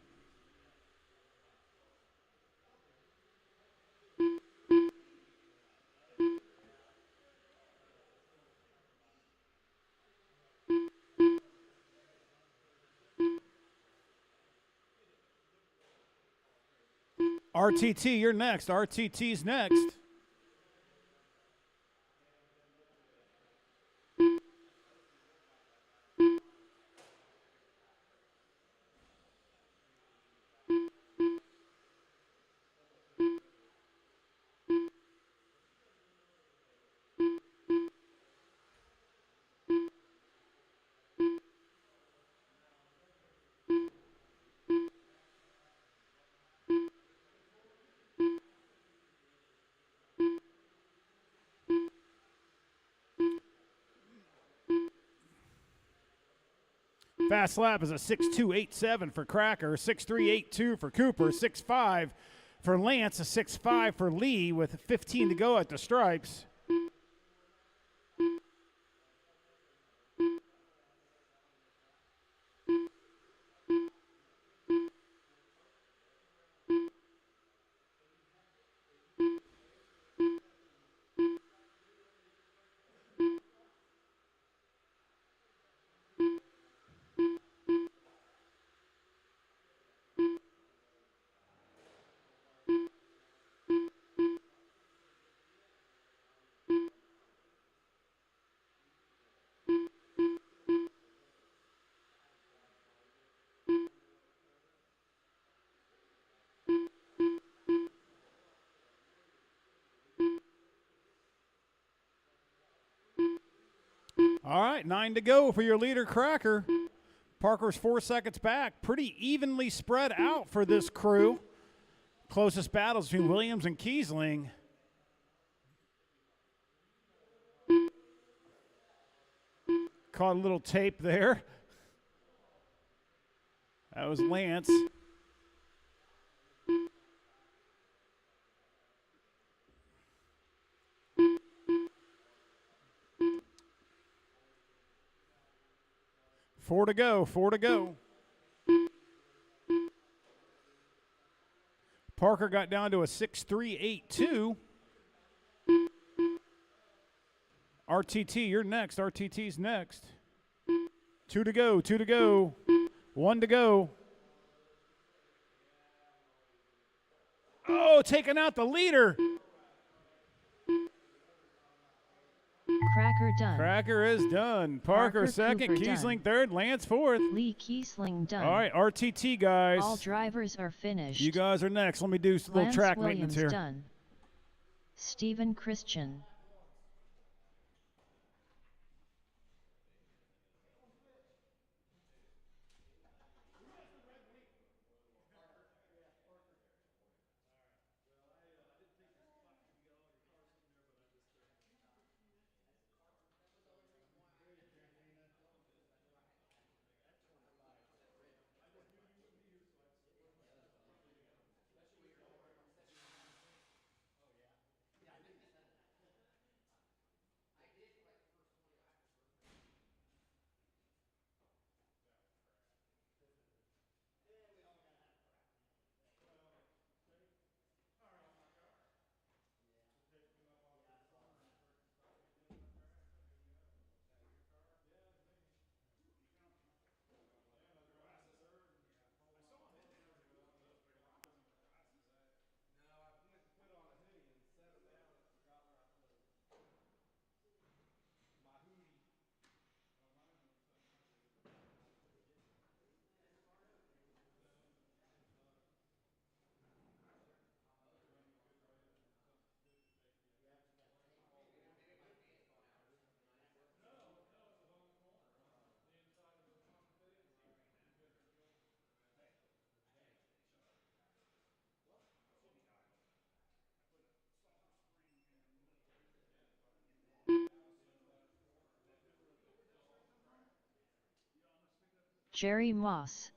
RTT, you're next. RTT's next. Fast lap is a 6.287 for Cracker, 6.382 for Cooper, 6.5 for Lance, a 6.5 for Lee with 15 to go at the stripes. All right, 9 to go for your leader, Cracker. Parker's 4 seconds back. Pretty evenly spread out for this crew. Closest battles between Williams and Kiesling. Caught a little tape there. That was Lance. Four to go. Parker got down to a 6.382. RTT, you're next. RTT's next. 2 to go. 1 to go. Oh, taking out the leader. Cracker done. Cracker is done. Parker second, Cooper Kiesling done. third, Lance fourth. Lee Kiesling done. All right, RTT guys. All drivers are finished. You guys are next. Let me do a little Lance track Williams maintenance here. done. Stephen Christian. No, I went to put on a hoodie and set them down and forgot where I put my hoodie. Jerry Moss.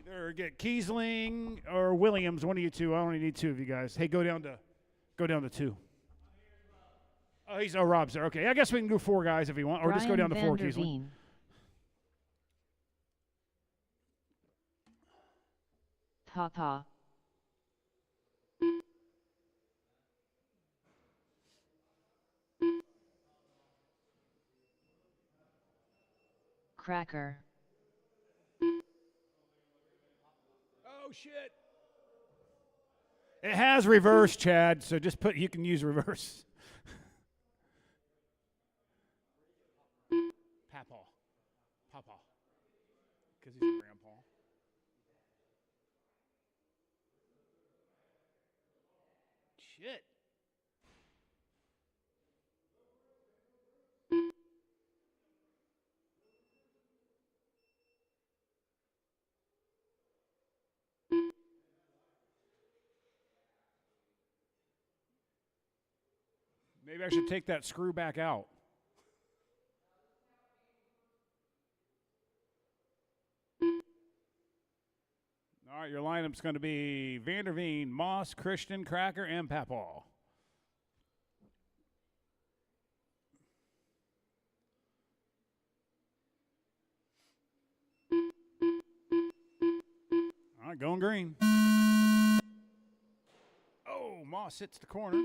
Either get Kiesling or Williams, one of you two. I only need two of you guys. Hey, go down to two. Oh, Rob's there. Okay, I guess we can do four guys if you want, or just go down to four, Kiesling. Papa. Cracker. Oh shit! It has reverse, Chad. So just you can use reverse. Papa, because he's a grandpa. Shit. Maybe I should take that screw back out. right, your lineup's going to be Vanderveen, Moss, Christian, Cracker, and Papal. All right, going green. Oh, Moss hits the corner.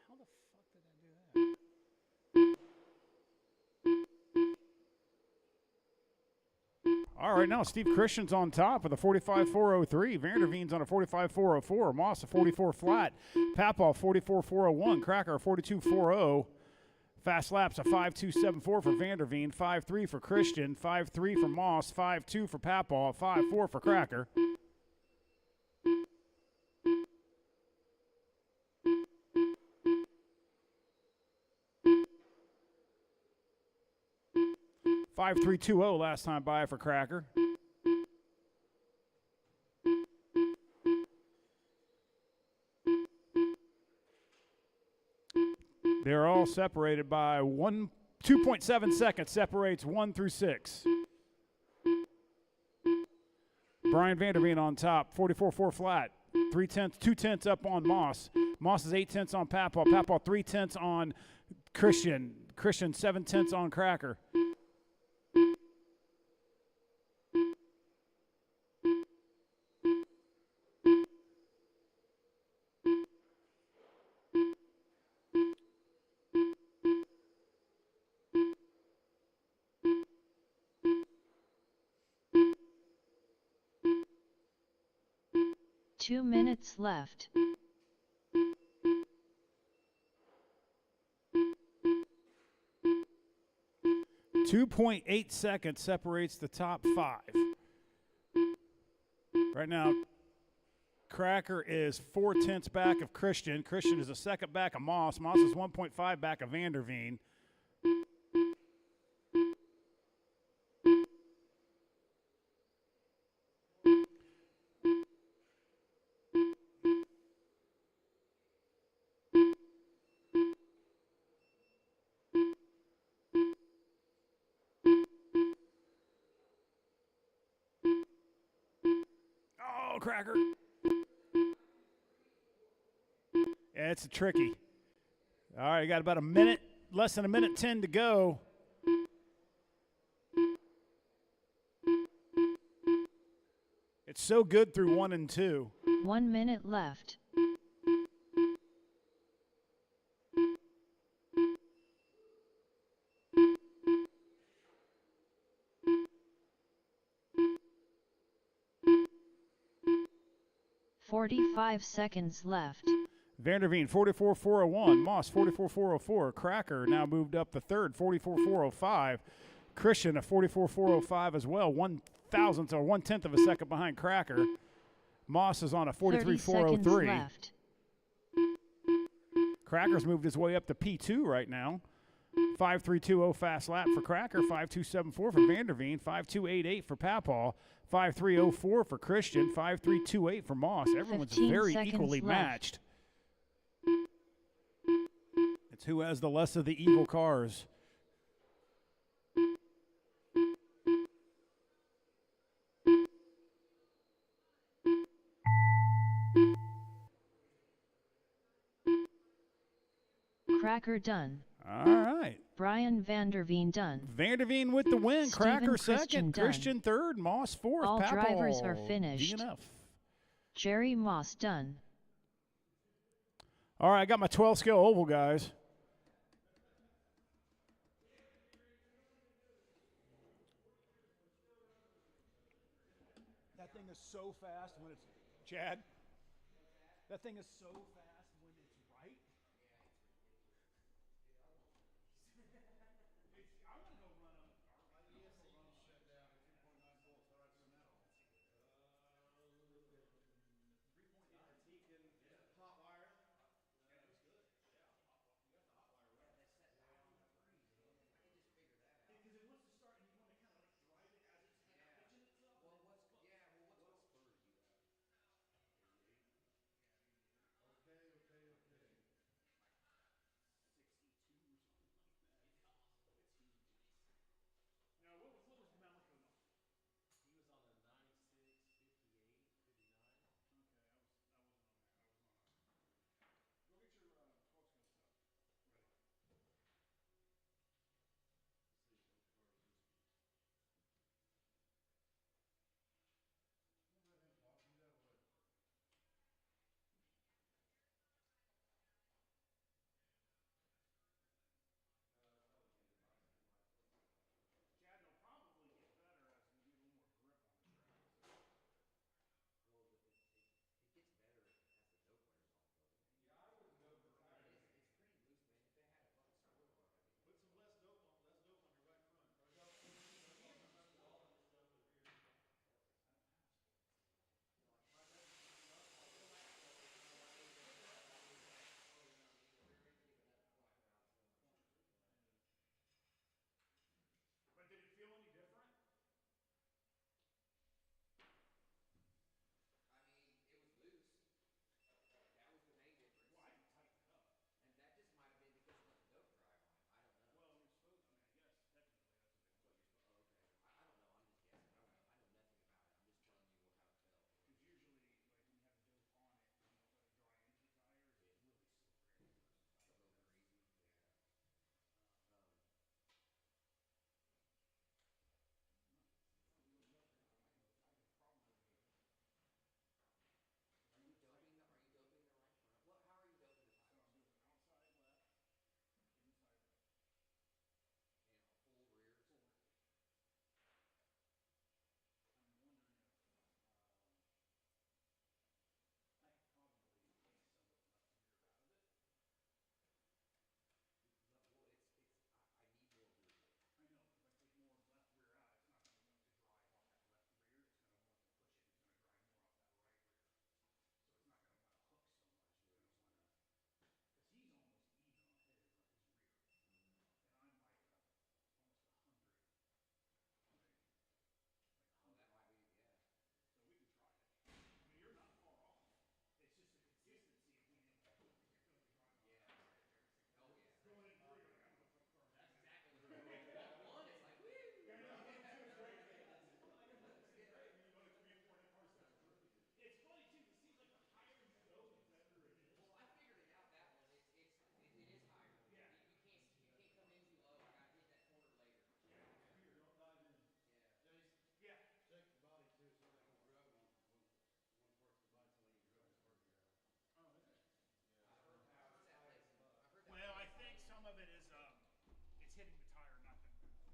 How the fuck did I do that? All right, now Steve Christian's on top with a 45.403. Vanderveen's on a 45.404. Moss a 44 flat. Papal 44.401. Cracker a 42.40. Fast laps a 5.274 for Vanderveen, 5.3 for Christian, 5.3 for Moss, 5.2 for Papal, 5.4 for Cracker. $5.320 last time by for Cracker. They're all separated by 2.7 seconds separates 1 through 6. Brian Vanderveen on top, 44.4 flat, 2/10 up on Moss. Moss is 8/10 on Papal. Papal 3/10 on Christian. Christian 7/10 on Cracker. Two minutes left. .8 seconds separates the top 5. Right now, Cracker is 4/10 back of Christian. Christian is a second back of Moss. Moss is 1.5 back of Vanderveen. Oh, Cracker. Yeah, it's tricky. All right, you got about a minute, less than a minute 10 to go. It's so good through 1 and 2. 1 minute left. .45 seconds left. Vanderveen, 44.401. Moss, 44.404. Cracker now moved up the third, 44.405. Christian, a 44.405 as well, 1/1000th or 1/10 of a second behind Cracker. Moss is on a 43.403. Left. Cracker's moved his way up to P2 right now. 5.320 fast lap for Cracker, 5.274 for Vanderveen, 5.288 for Papal, 5.304 for Christian, 5.328 for Moss. Everyone's very equally matched. It's who has the less of the evil cars. Cracker done. All right. Brian Vanderveen done. Vanderveen with the win. Steven Cracker Christian second. done. Christian third. Moss fourth. All Papal, drivers are finished. DNF. Jerry Moss done. All right, I got my 12 scale oval, guys. That thing is so fast when it's, Chad, that thing is so fast when it's right. I'm going to go run a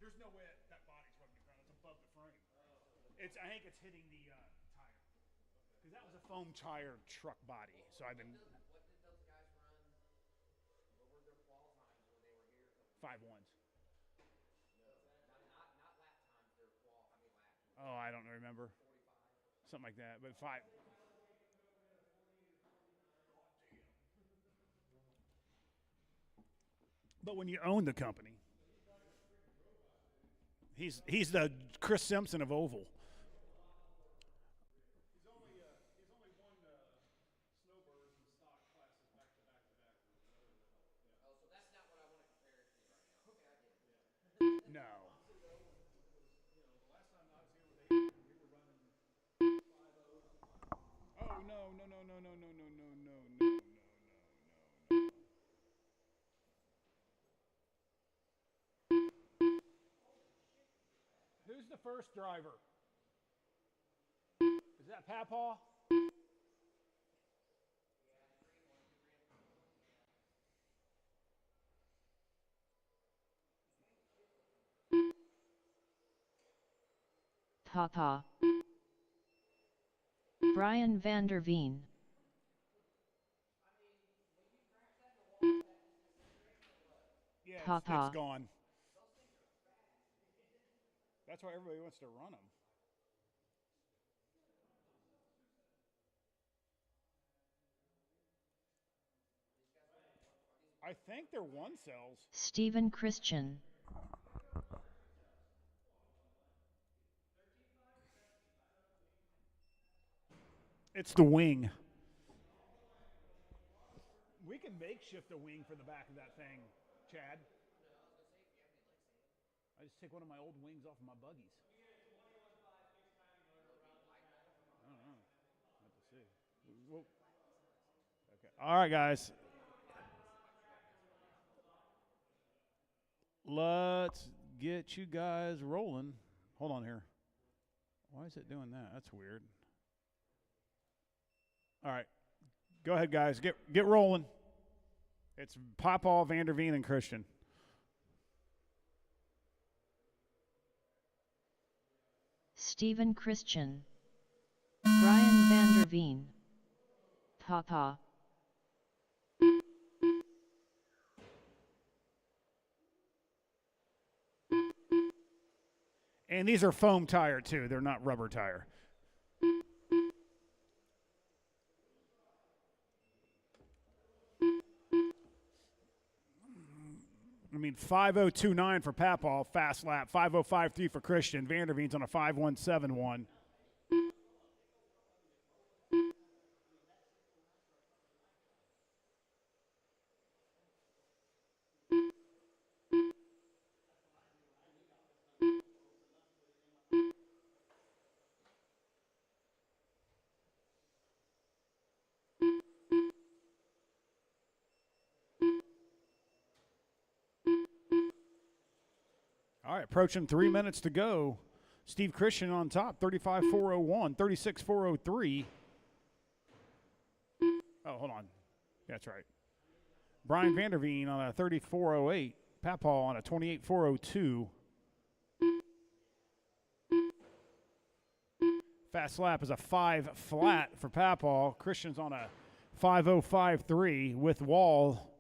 There's no way that body's rubbing the ground. It's above the frame. I think it's hitting the tire. Because that was a foam tire truck body. So I've been What did those guys run? What were their qual times when they were here? 5.1s. No, not lap times. Their qual. How many laps? Oh, I don't remember. 45. Something like that. But 5. But when you own the company, he's the Chris Simpson of Oval. He's only won snowbirds and stock classes back to back to back. Oh, so that's not what I want to compare it to right now. Okay, I get it. No. Honestly though, when it was the last time I was here with Adrian, we were running 5.0s. Oh no. Who's the first driver? Is that Papaw? Papa. Brian van der Veen. Yeah, Papa. it's gone. That's why everybody wants to run them. I think they're one cells. Stephen Christian. It's the wing. We can makeshift a wing for the back of that thing, Chad. I just take one of my old wings off of my buggies. I don't know. I have to see. Okay. All right, guys. Let's get you guys rolling. Hold on here. Why is it doing that? That's weird. All right. Go ahead, guys. Get rolling. It's Papaw, van der Veen, and Christian. Stephen Christian. Brian van der Veen. Papa. And these are foam tire, too. They're not rubber tire. I mean, 5.029 for Papaw, fast lap. 5.053 for Christian. Van der Veen's on a 5.171. All right, approaching 3 minutes to go. Steve Christian on top, 35.401, 36.403. Oh, hold on. That's right. Brian van der Veen on a 34.08. Papaw on a 28.402. Fast lap is a 5 flat for Papaw. Christian's on a 5.053 with Wall.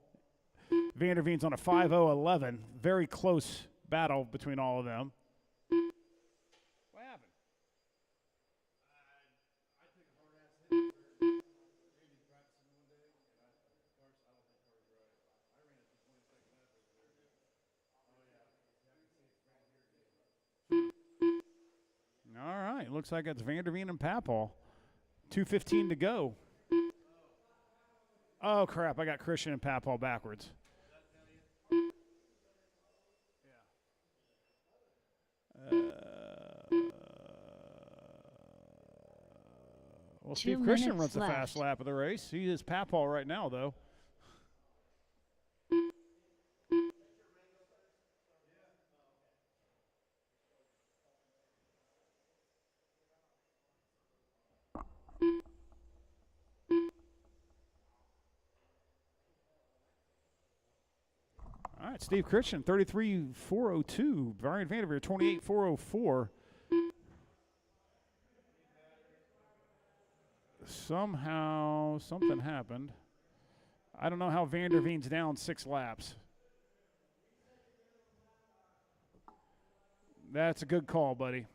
Van der Veen's on a 5.011. Very close battle between all of them. What happened? I took a hard ass hit there. Andy practicing one day, and I don't think car's right. I ran it for 22nd lap over there. Oh yeah, you have to see it's right here again. All right, looks like it's Van der Veen and Papaw. 2:15 to go. Oh, crap, I got Christian and Papaw backwards. Well, Steve Christian runs the fast lap of the race. He is Papaw right now, though. All All right, Steve Christian, 33.402. Brian Vanderveer, 28.404. Somehow something happened. I don't know how Vanderveen's down 6 laps. That's a good call, buddy.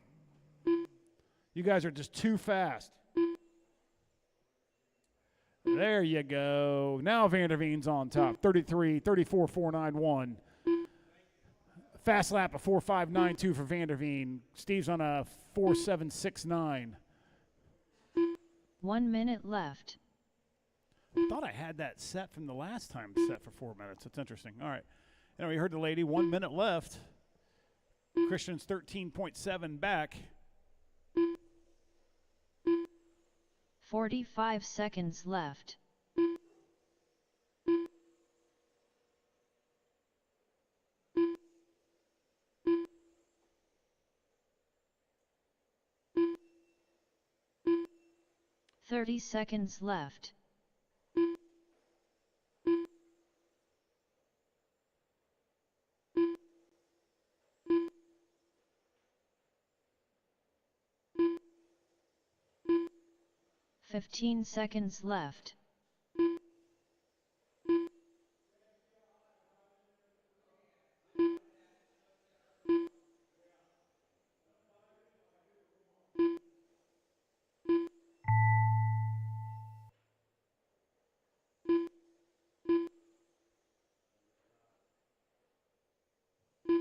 You guys are just too fast. There you go. Now Vanderveen's on top. 34.491. Fast lap of 4.592 for Vanderveen. Steve's on a 4.769. 1 minute left. I thought I had that set from the last time set for 4 minutes. That's interesting. All right. Anyway, you heard the lady. 1 minute left. Christian's 13.7 back. 45 seconds left. Thirty seconds left. Fifteen seconds left.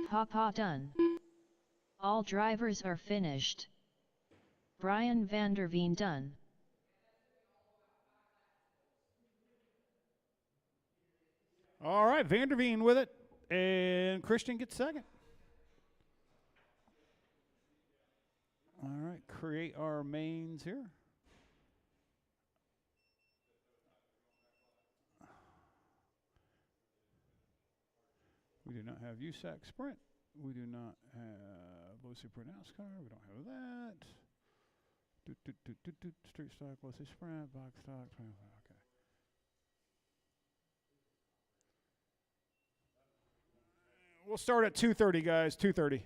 Papa done. All drivers are finished. Brian Vanderveen done. All right, Vanderveen with it. And Christian gets second. All right, create our mains here. We do not have USAC Sprint. We do not have low super NASCAR. We don't have that. Street stock, low super sprint, box stock. Okay. We'll start at 2:30, guys. 2:30.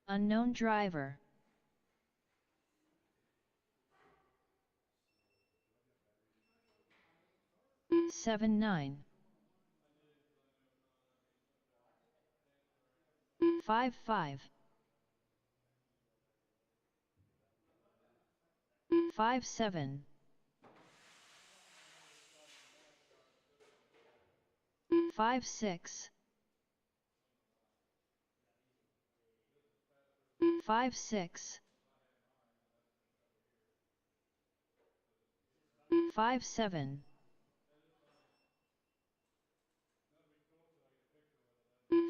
Unknown driver. Seven nine. 5-5. 5-7. 5-6. 5-6. 5-7.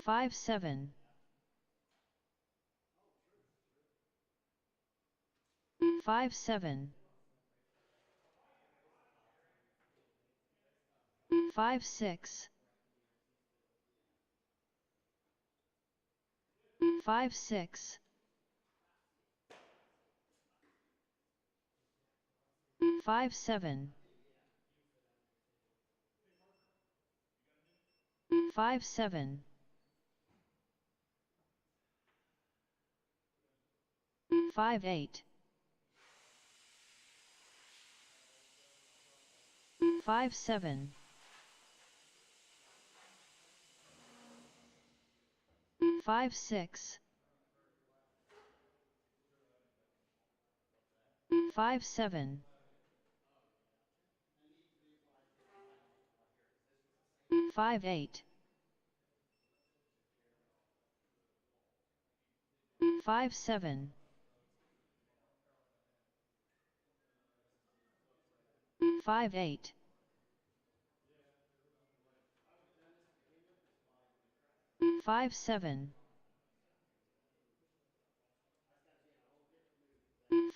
5-7. 5-7. 5-6. 5-6. 5-7. 5-7. 5-8. 5-7. 5-6. 5-7. 5-8. 5-7. 5-8. 5-7.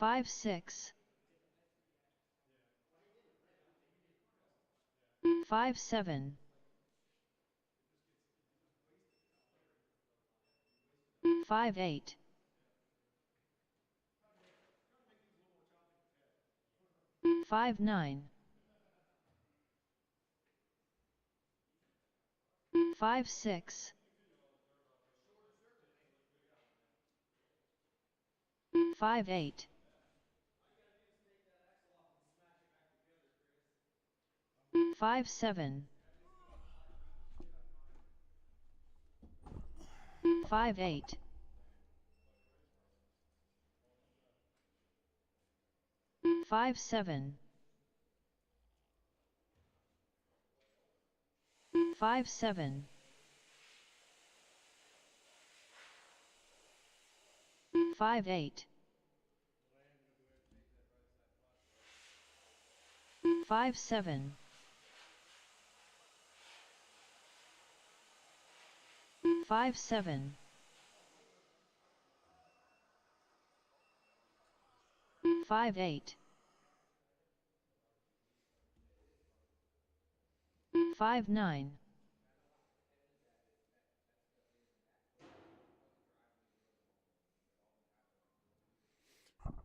5-6. 5-7. 5-8. 5-9. 5-6. 5-8. 5-7. 5-8. 5-7. 5-7. 5-8. 5-7. 5-7. 5-8. 5-9.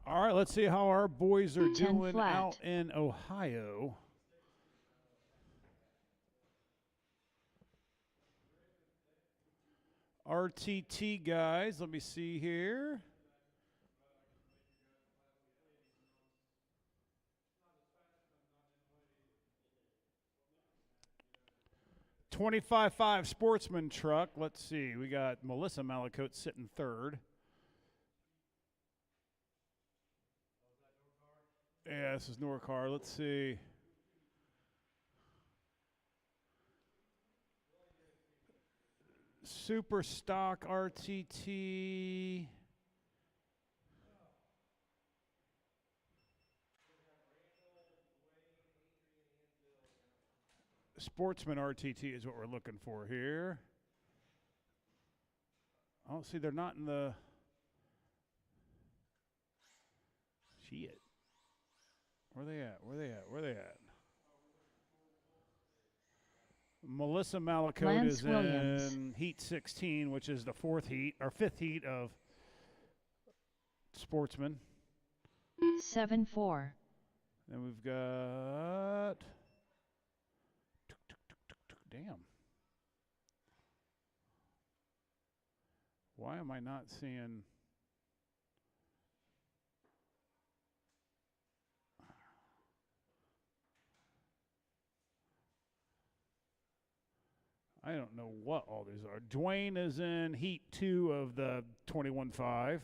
All right, let's see how our boys are 10 doing flat. out in Ohio. RTT guys, let me see here. $25.5 Sportsman truck. Let's see. We got Melissa Malacote sitting third. Yeah, this is Norcar. Let's see. Super stock RTT. Sportsman RTT is what we're looking for here. Oh, see, they're not in the. Shit. Where they at? Where they at? Where they at? Melissa Malacote Lance is Williams. in heat 16, which is the fourth heat or fifth heat of Sportsman. 7-4. Then we've got. Damn. Why am I not seeing I don't know what all these are. Dwayne is in Heat 2 of the 21.5.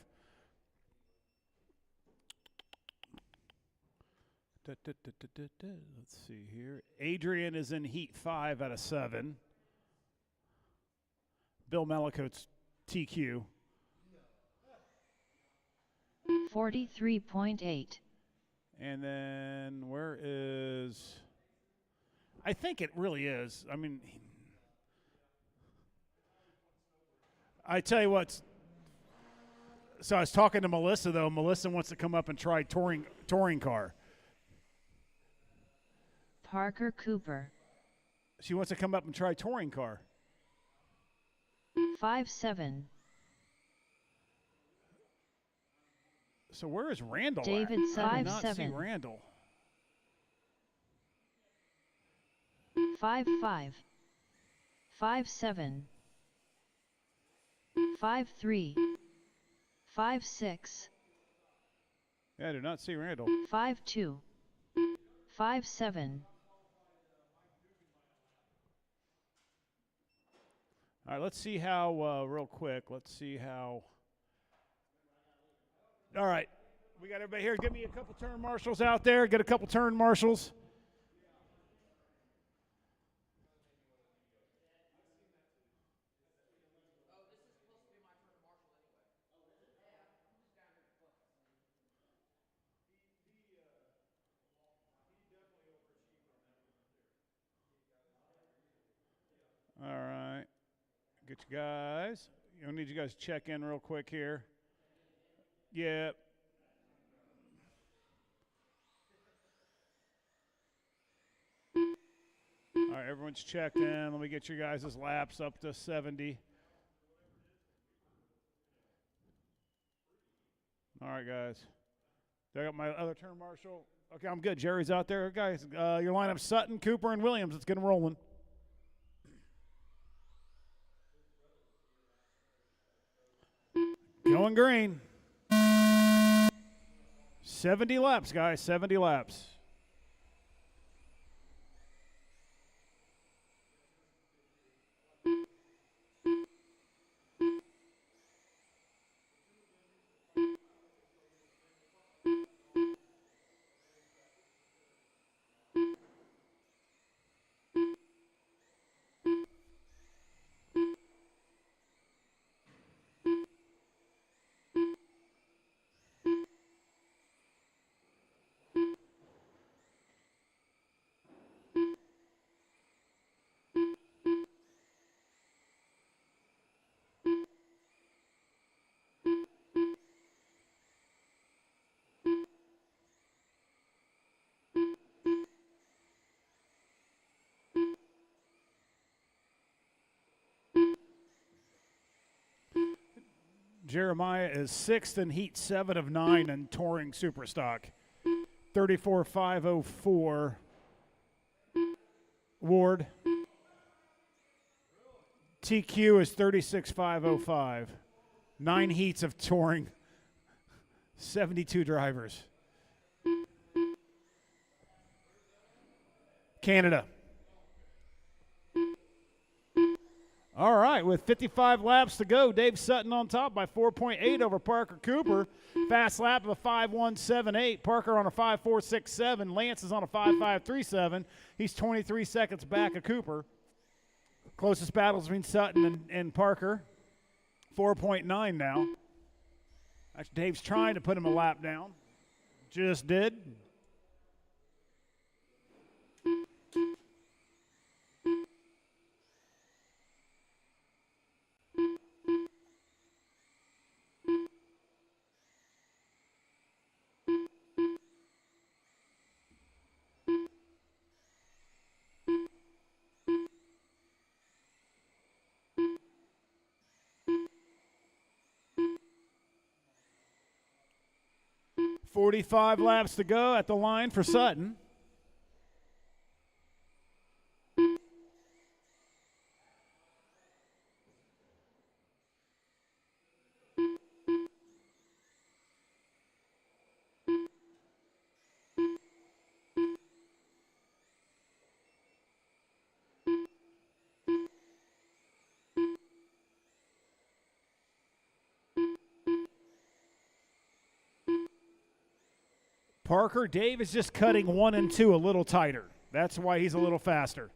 Let's see here. Adrian is in Heat 5 out of 7. Bill Melicote's TQ. 43.8. And then where is... I think it really is. I mean, I tell you what. So I was talking to Melissa, though. Melissa wants to come up and try touring car. Parker Cooper. She wants to come up and try touring car. 5.7. So where is Randall David at? I did not see 5.7. Randall. 5.5. 5.7. 5.3. 5.6. Yeah, I do not see Randall. 5.2. 5.7. All right, let's see how, real quick, let's see how. All right, we got everybody here. Give me a couple turn marshals out there. Get a couple turn marshals. All right, get you guys. I need you guys to check in real quick here. Yeah. All right, everyone's checked in. Let me get you guys' laps up to 70. All right, guys. I got my other turn marshal. Okay, I'm good. Jerry's out there. Guys, your lineup: Sutton, Cooper, and Williams. Let's get them rolling. Going green. 70 laps, guys. 70 laps. Jeremiah is 6th in Heat 7 of 9 in Touring Superstock. 34.504. Ward. TQ is 36.505. 9 heats of touring. 72 drivers. Canada. All right, with 55 laps to go, Dave Sutton on top by 4.8 over Parker Cooper. Fast lap of a 5.178. Parker on a 5.467. Lance is on a 5.537. He's 23 seconds back of Cooper. Closest battles between Sutton and Parker. 4.9 now. Actually, Dave's trying to put him a lap down. Just did. .45 laps to go at the line for Sutton. Parker. Dave is just cutting 1 and 2 a little tighter. That's why he's a little faster.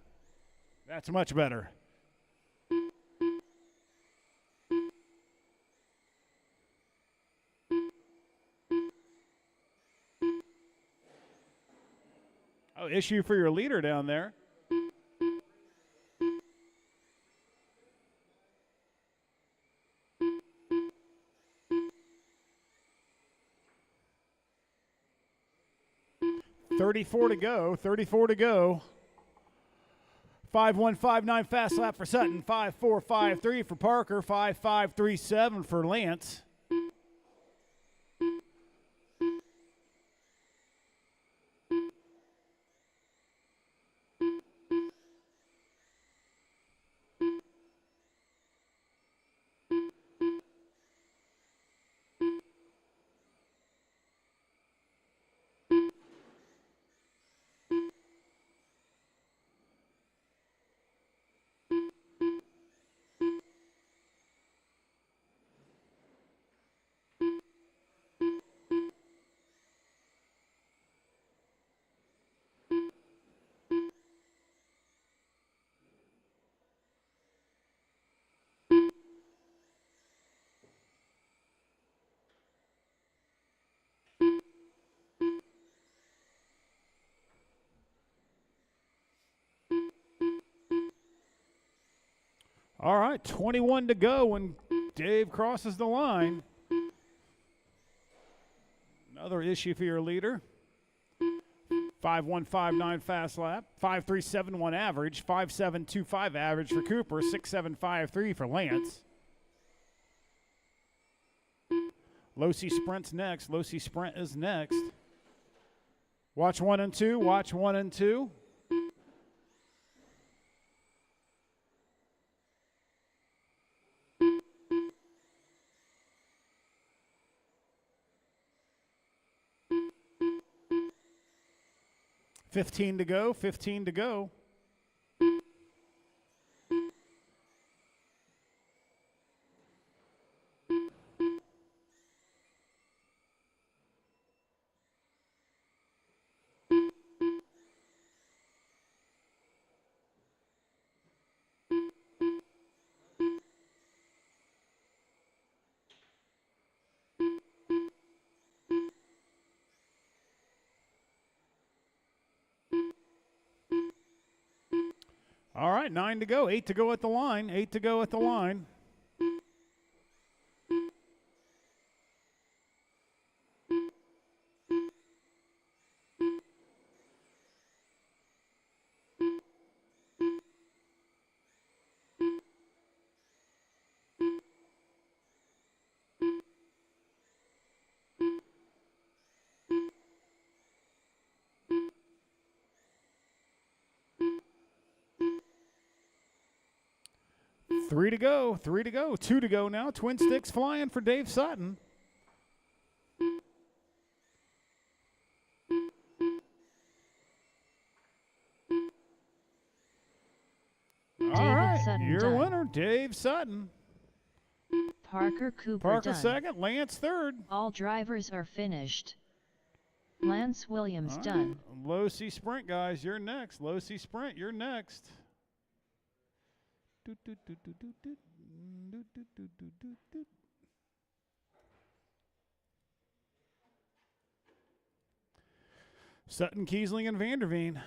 That's much better. Oh, issue for your leader down there. .34 to go. 34 to go. 5.159 fast lap for Sutton. 5.453 for Parker. 5.537 for Lance. All right, 21 to go when Dave crosses the line. Another issue for your leader. 5.159 fast lap, 5.371 average, 5.725 average for Cooper, 6.753 for Lance. Losi Sprint's next. Losi Sprint is next. Watch 1 and 2. Watch 1 and 2. $15 to go. 15 to go. All right, 9 to go. 8 to go at the line. 8 to go at the line. Three to go. 3 to go. 2 to go now. Twin sticks flying for Dave Sutton. All right, Sutton your done. winner, Dave Sutton. Parker Cooper Parker done. second, Lance third. All drivers are finished. Lance Williams All right. done. Low C Sprint, guys, you're next. Low C Sprint, you're next. Sutton, Kiesling, and Vanderveen.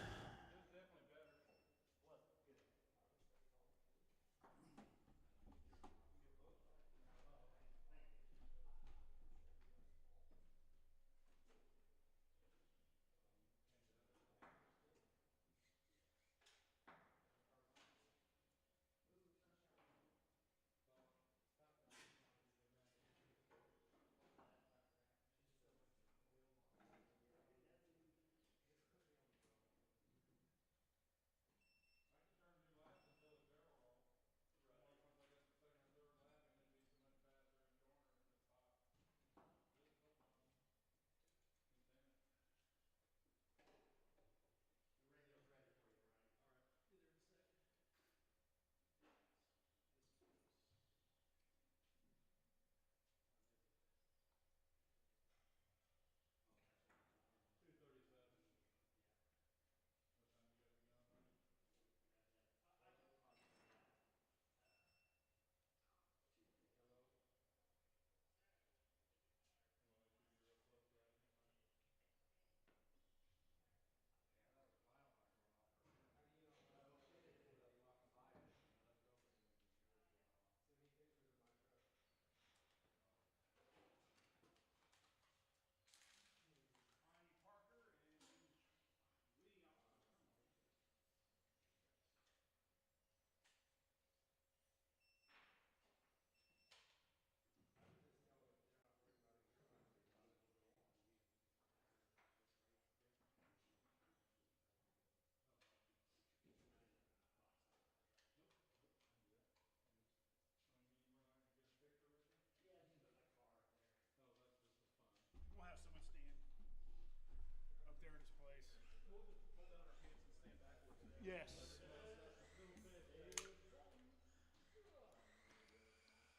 Yes.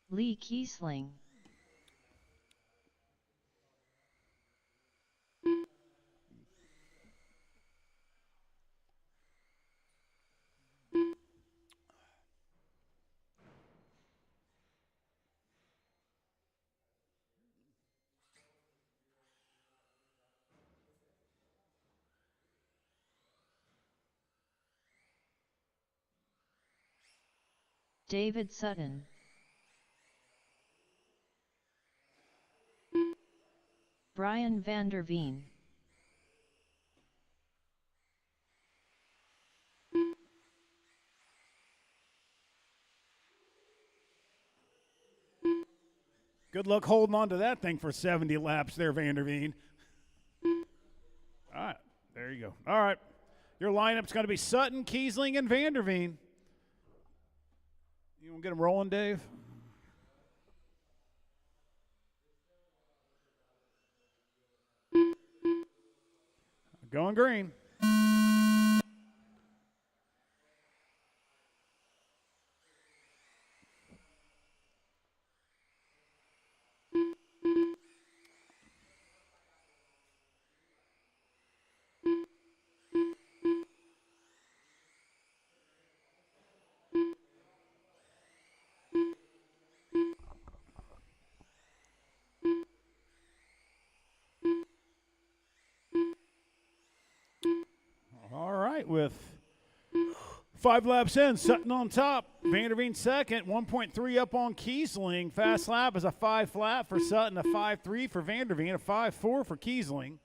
Lee Kiesling. David Sutton. Brian van der Veen. Good luck holding on to that thing for 70 laps there, Van der Veen. All right, there you go. All right, your lineup's going to be Sutton, Kiesling, and Van der Veen. You want to get them rolling, Dave? Going green. All right, with 5 laps in, Sutton on top, Van der Veen second, 1.3 up on Kiesling. Fast lap is a 5 flat for Sutton, a 5.3 for Van der Veen, a 5.4 for Kiesling.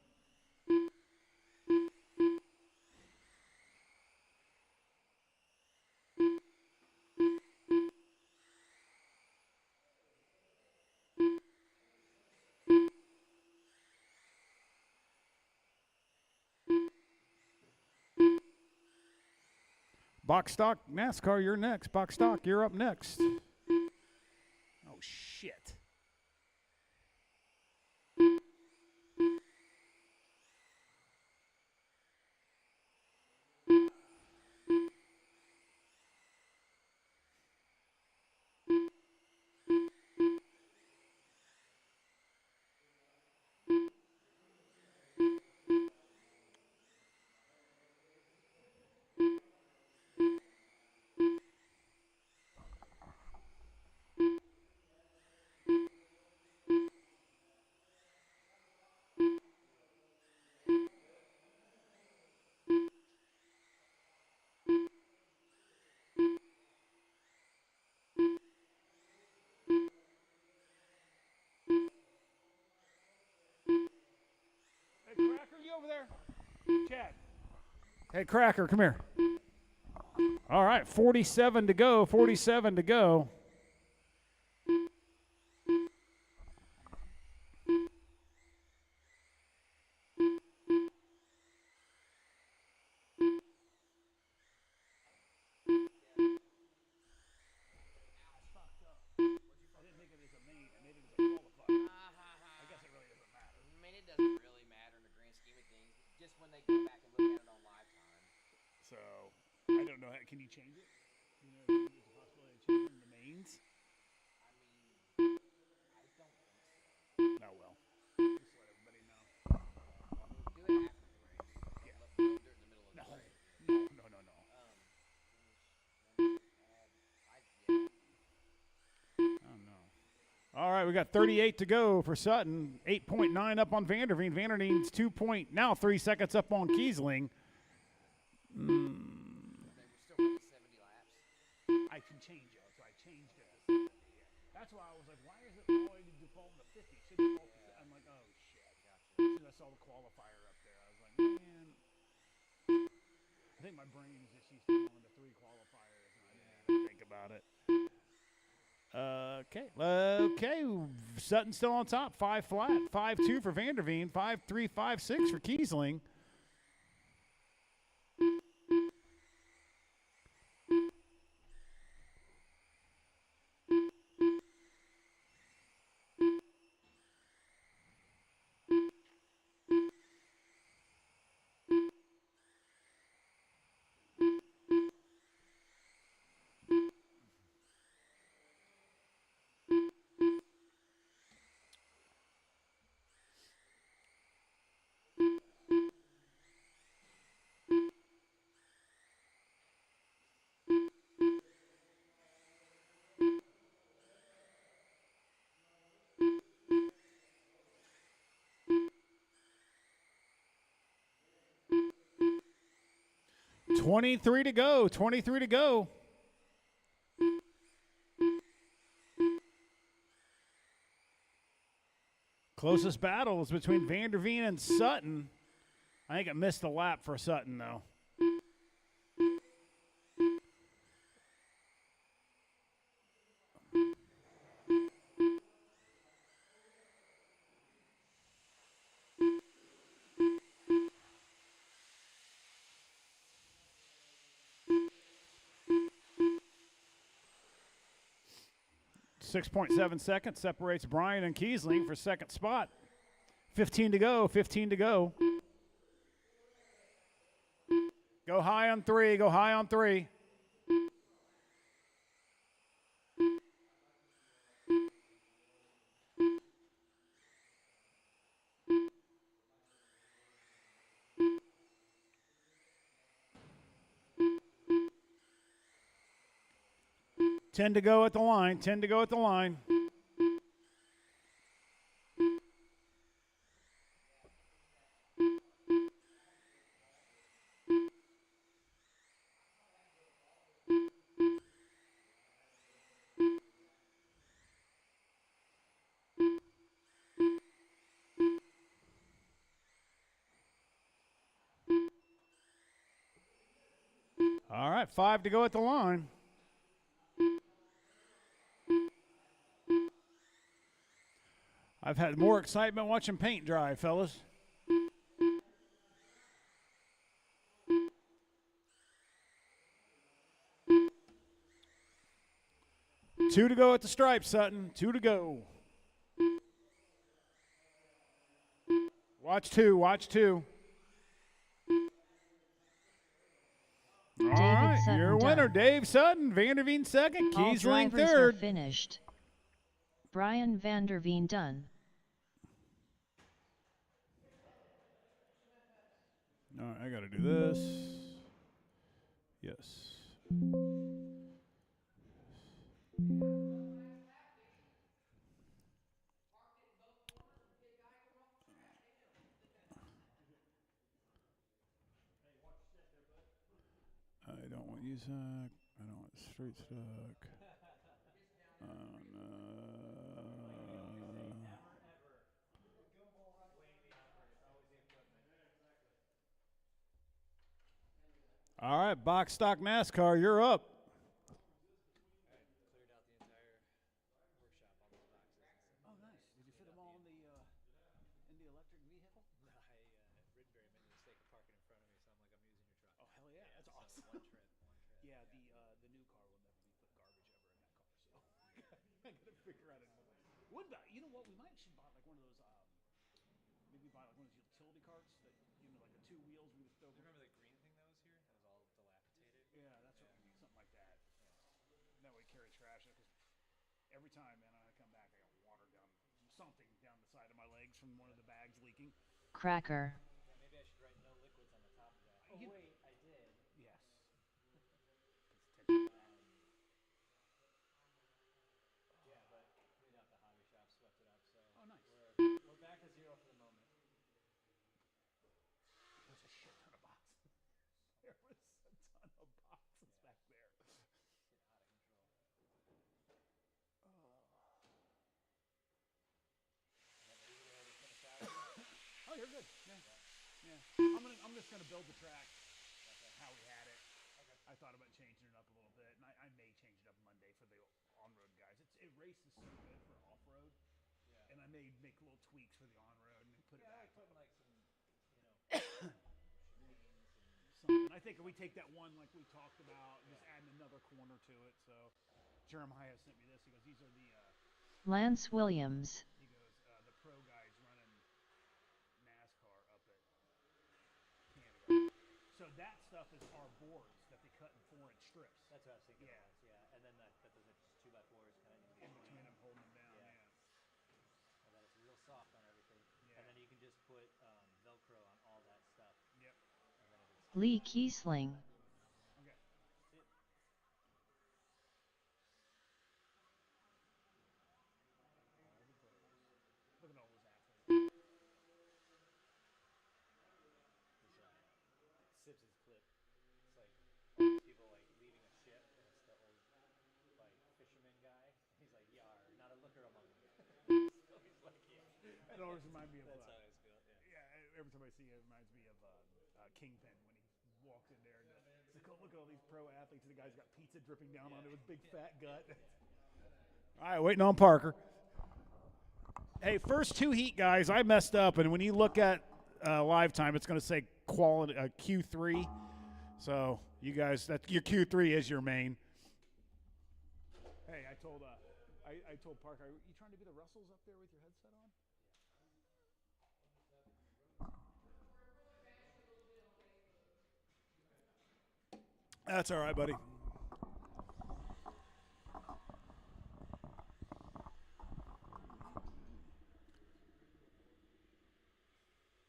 Box stock, NASCAR, you're next. Box stock, you're up next. Oh, shit. Hey, Cracker, you over there? Chad. Hey, Cracker, come here. All right, 47 to go, 47 to go. I mean, it doesn't really matter in the grand scheme of things. Just when they go back and look at it on live time. So, I don't know. Can you change it? You know, there's a possibility of changing the mains? I mean, I don't think so. No, well. Just let everybody know. I mean, do it after the race. Yeah. Don't do it in the middle of the race. No. Oh, no. All right, we got 38 to go for Sutton. 8.9 up on Van der Veen. Van der Veen's 3 seconds up on Kiesling. They were still running 70 laps. I can change it, so I changed it. That's why I was like, why is it already defaulting to 50? It should default to 50. I'm like, oh, shit. As soon as I saw the qualifier up there, I was like, man. I think my brain is just used to going to 3 qualifiers, and I didn't even think about it. Okay. Sutton's still on top. 5 flat. 5.2 for Van der Veen. 5.3, 5.6 for Kiesling. 23 to go. 23 to go. Closest battle is between Vanderveen and Sutton. I think it missed a lap for Sutton, though. .7 seconds separates Brian and Kiesling for second spot. 15 to go, 15 to go. Go high on three, go high on three. Ten to go at the line, 10 to go at the line. All right, 5 to go at the line. I've had more excitement watching paint dry, fellas. Two to go at the stripe, Sutton. 2 to go. Watch two, watch two. All right, Sutton your winner, done. Dave Sutton. Vanderveen second, All Kiesling drivers are third. finished. Brian Vanderveen done. All right, I got to do this. Yes. I don't want you suck. I don't want straight stuck. All right, box stock NASCAR, you're up. Cleared out the entire workshop, all those boxes. Oh, nice. Did you fit them all in the electric vehicle? No, Ridbury made the mistake of parking in front of me, so I'm like, I'm using your truck. Oh, hell yeah, that's so awesome. One trip. Yeah, the new car will never be put garbage ever in that car. So I gotta figure out another way. What about, you know what? We might should buy like one of those. Maybe buy like one of those utility carts that like the two wheels we would throw. Do you remember the green thing that was here? That was all dilapidated. Yeah, that's what something like that. That way carry trash because every time, man, I come back, I got water down something down the side of my legs from one of the bags leaking. Cracker. Yeah, maybe I should write no liquids on the top of that. Oh wait, I did. Yes. Yeah, but cleaned out the hobby shop, swept it up, so Oh, nice. we're back to zero for the moment. There's a shit ton of boxes. There was a ton of boxes back there. Oh, you're good. Yeah. I'm just gonna build the track how we had it. Okay. I thought about changing it up a little bit, and I may change it up Monday for the on-road guys. It races so good for off-road, and I may make little tweaks for the on-road and put it back. Putting like some, Something. I think if we take that one like we talked about, just add another corner to it. So Jeremiah sent me this. He goes, these are the. Lance Williams. He goes, the pro guys running NASCAR up at Canada. So that stuff is our boards that they cut in 4-inch strips. That's what I was thinking. Yeah. Yeah, and then that those are just 2x4s kind of In between them, holding them down. Yeah. So that it's real soft on everything. Yeah. And then you can just put Velcro on all that stuff. Yep. And then if it's Lee Kiesling. Okay. Look at all those athletes. Sips' clip, it's like among them. So he's like, yeah. That always reminds me of. That's how I feel. Yeah. Yeah, every time I see it, it reminds me of Kingpin when he walked in there and it's like, oh, look at all these pro athletes. And the guy's got pizza dripping down onto his big fat gut. All right, waiting on Parker. Hey, first two heat guys, I messed up, and when you look at live time, it's going to say quality Q3. So you guys, that your Q3 is your main. Hey, I told Parker, are you trying to be the Russells up there with your headset on? That's all right, buddy.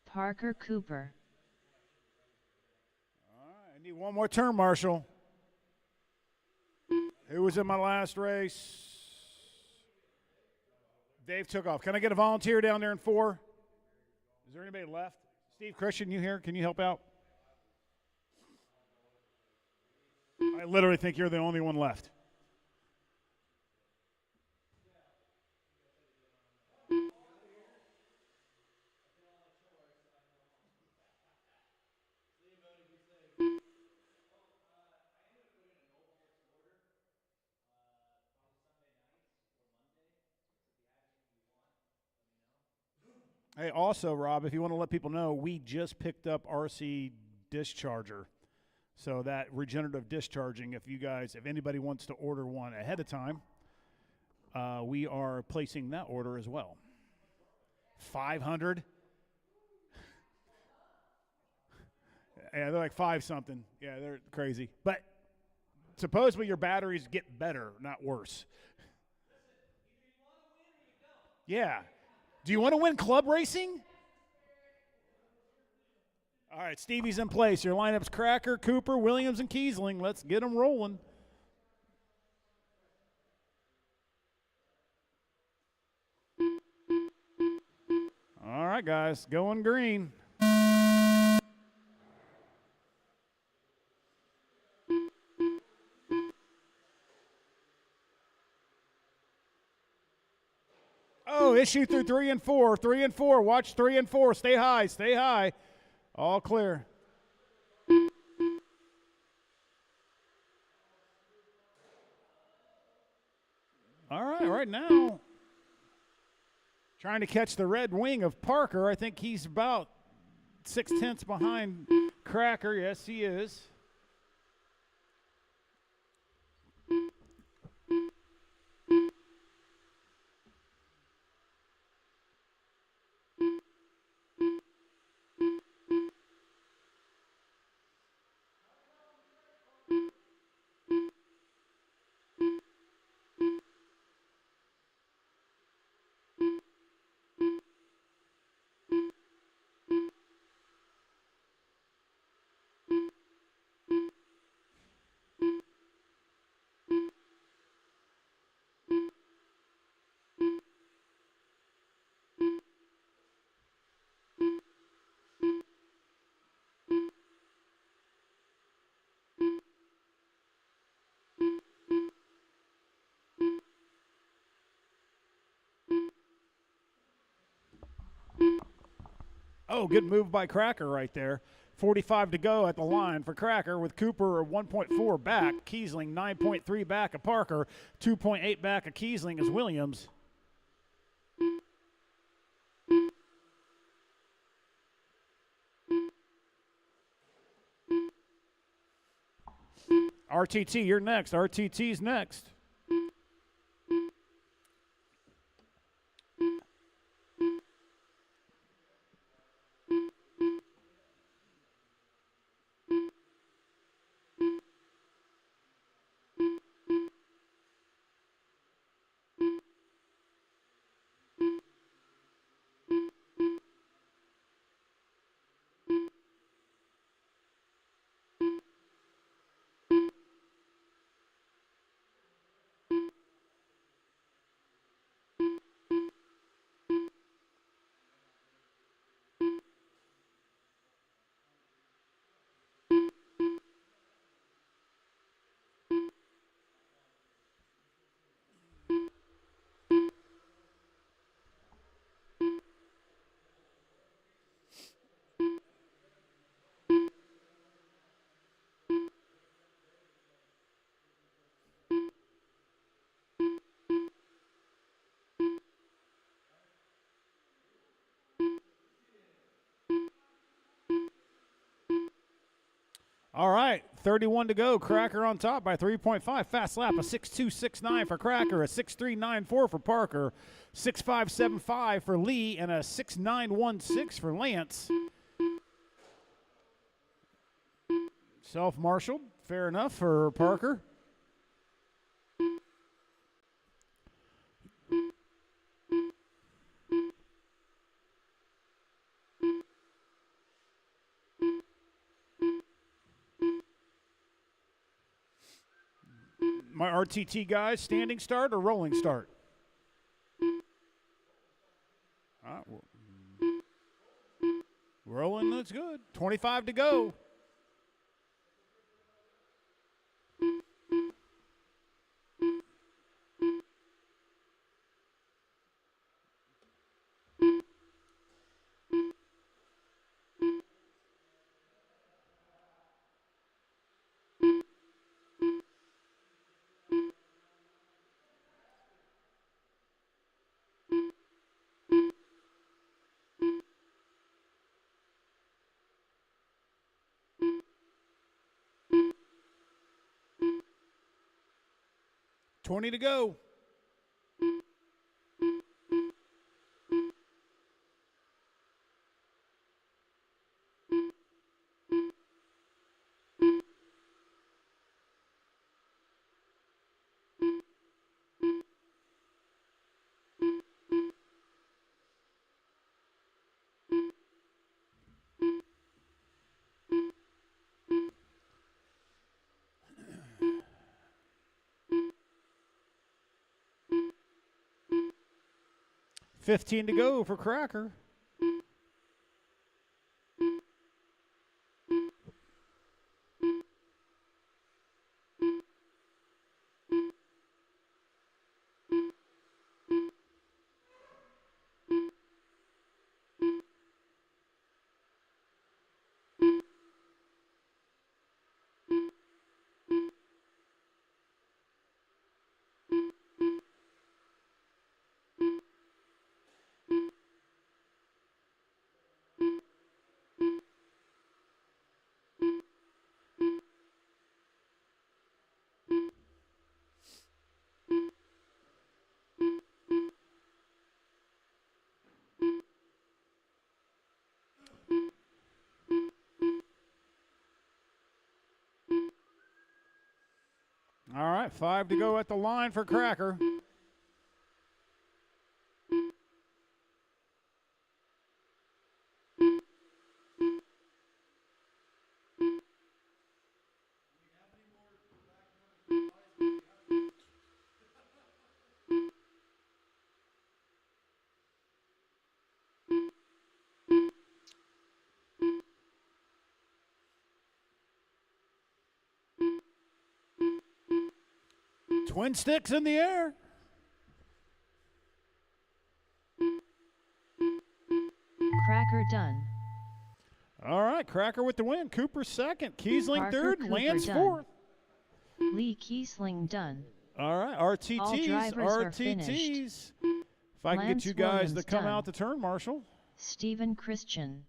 Parker Cooper. All right, I need one more turn, Marshall. Who was in my last race? Dave took off. Can I get a volunteer down there in 4? Is there anybody left? Steve Christian, you here? Can you help out? I literally think you're the only one left. Hey, also, Rob, if you want to let people know, we just picked up RC Discharger. So that regenerative discharging, if anybody wants to order one ahead of time, we are placing that order as well. 500. Yeah, they're like 5 something. Yeah, they're crazy. But supposedly your batteries get better, not worse. Yeah. Do you want to win club racing? All right, Stevie's in place. Your lineup's Cracker, Cooper, Williams, and Kiesling. Let's get them rolling. All right, guys, going green. Oh, issue through 3 and 4. 3 and 4. Watch 3 and 4. Stay high. Stay high. All clear. All right, right now, trying to catch the red wing of Parker. I think he's about 0.6 behind Cracker. Yes, he is. Oh, good move by Cracker right there. 45 to go at the line for Cracker with Cooper 1.4 back. Kiesling 9.3 back of Parker. 2.8 back of Kiesling is Williams. RTT, you're next. RTT's next. All right, 31 to go. Cracker on top by 3.5. Fast lap, a 6.269 for Cracker, a 6.394 for Parker, 6.575 for Lee, and a 6.916 for Lance. Self-marshaled, fair enough for Parker. My RTT guys, standing start or rolling start? Rolling, that's good. 25 to go. $20 to go. $15 to go for Cracker. All right, 5 to go at the line for Cracker. Twin sticks in the air. Cracker done. All right, Cracker with the win. Cooper second. Kiesling Parker third. Cooper Lance done. fourth. Lee Kiesling done. All right, All RTTs. drivers are RTTs. finished. If I can Lance get you guys to Williams come done. out the turn, Marshall. Stephen Christian.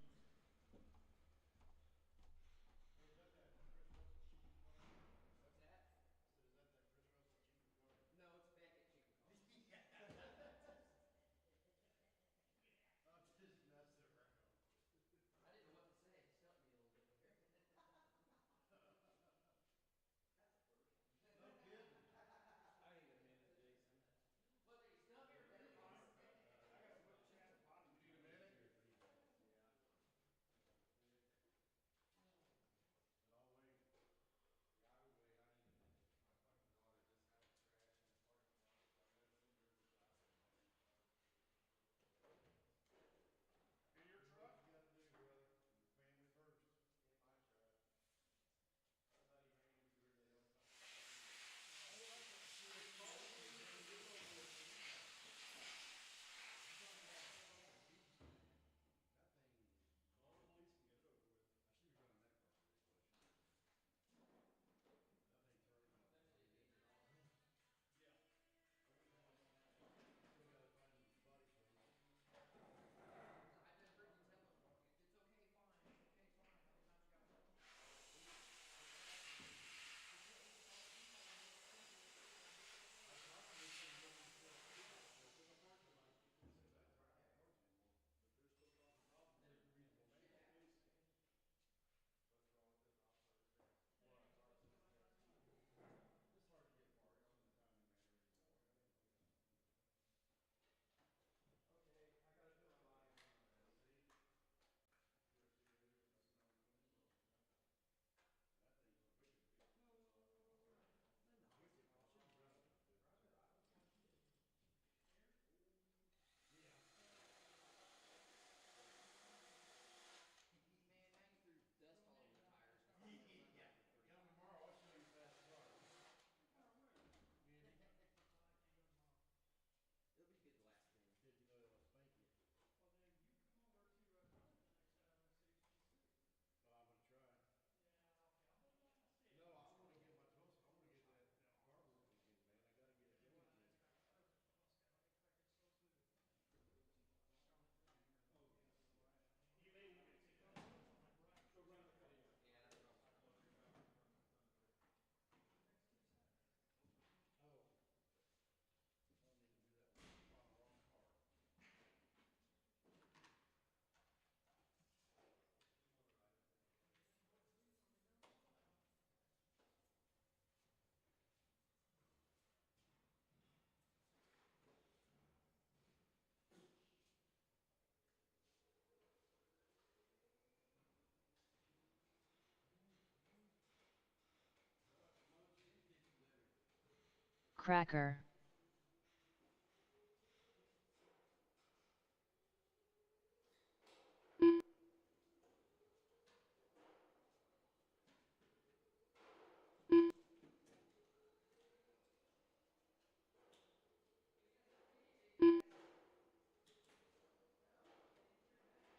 Cracker.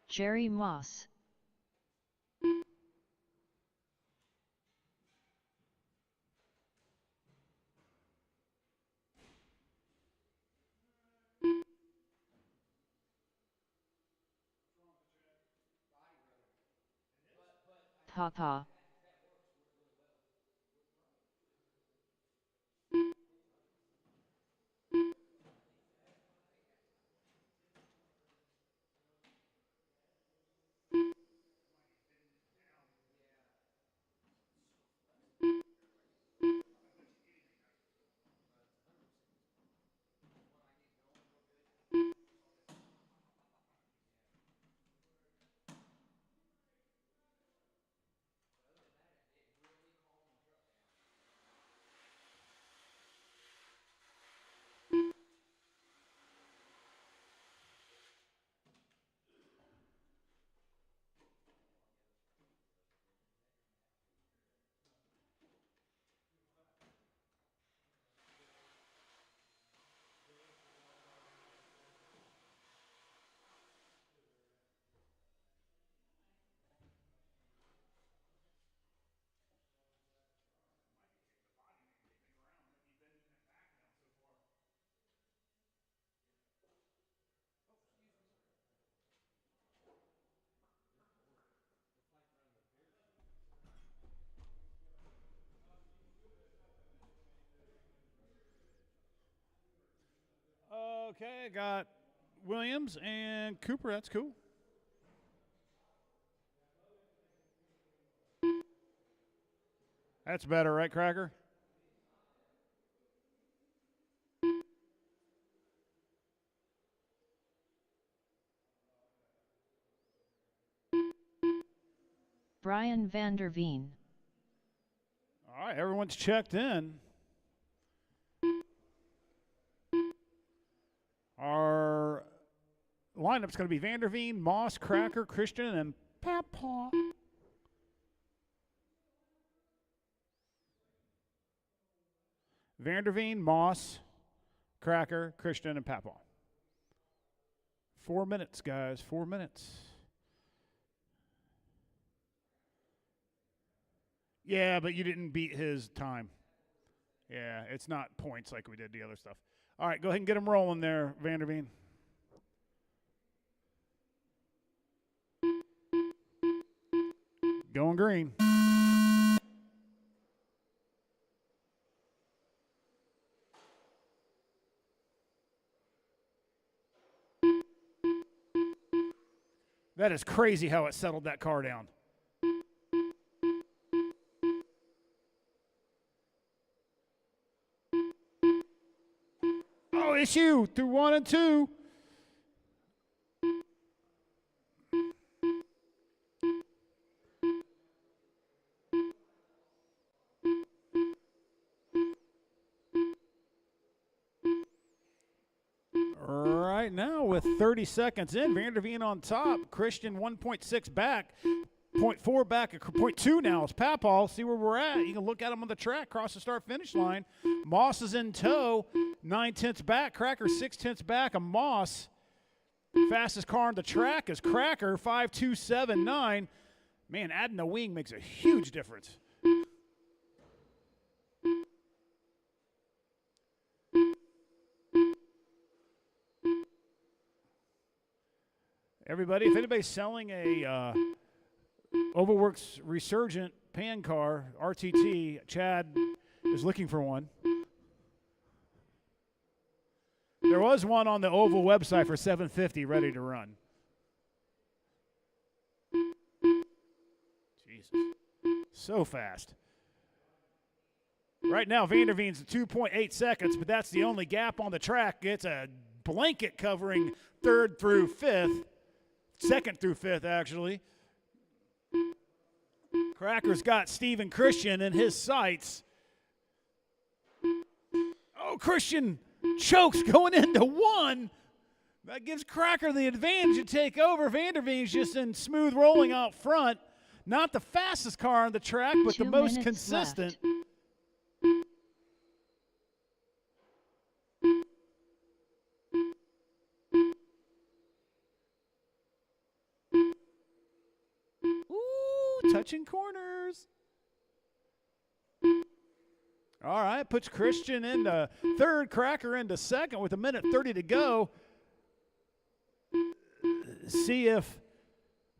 Jerry Moss. Papa. Okay, got Williams and Cooper. That's cool. That's better, right, Cracker? Brian Vanderveen. All right, everyone's checked in. Our lineup's going to be Vanderveen, Moss, Cracker, Christian, and Papa. Vanderveen, Moss, Cracker, Christian, and Papa. 4 minutes, guys. 4 minutes. Yeah, but you didn't beat his time. Yeah, it's not points like we did the other stuff. All right, go ahead and get him rolling there, Vanderveen. Going green. That is crazy how it settled that car down. Oh, issue through 1 and 2. Right now, with 30 seconds in, Vanderveen on top. Christian 1.6 back, 0.4 back, 0.2 now is Papal. See where we're at. You can look at him on the track, cross the start-finish line. Moss is in tow, 9/10 back. Cracker 6/10 back. A Moss. Fastest car on the track is Cracker, 5.279. Man, adding a wing makes a huge difference. Everybody, if anybody's selling a Ovalworks Resurgent pan car, RTT, Chad is looking for one. There was one on the Oval website for $750 ready to run. Jesus. So fast. Right now, Vanderveen's 2.8 seconds, but that's the only gap on the track. It's a blanket covering 3rd through 5th. 2nd through 5th, actually. Cracker's got Steven Christian in his sights. Oh, Christian chokes going into one. That gives Cracker the advantage to take over. Vanderveen's just in smooth rolling out front. Not the fastest car on the track, but the 2 most minutes consistent. left. Ooh, touching corners. All right, puts Christian into third, Cracker into second with 1:30 to go. See if,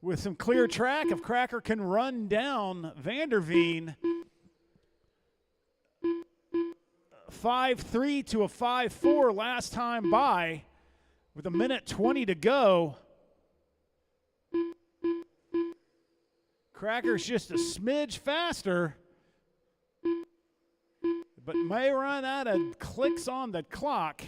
with some clear track, if Cracker can run down Vanderveen. 5.3 to a 5.4 last time by with 1:20 to go. Cracker's just a smidge faster, but may run out of clicks on the clock.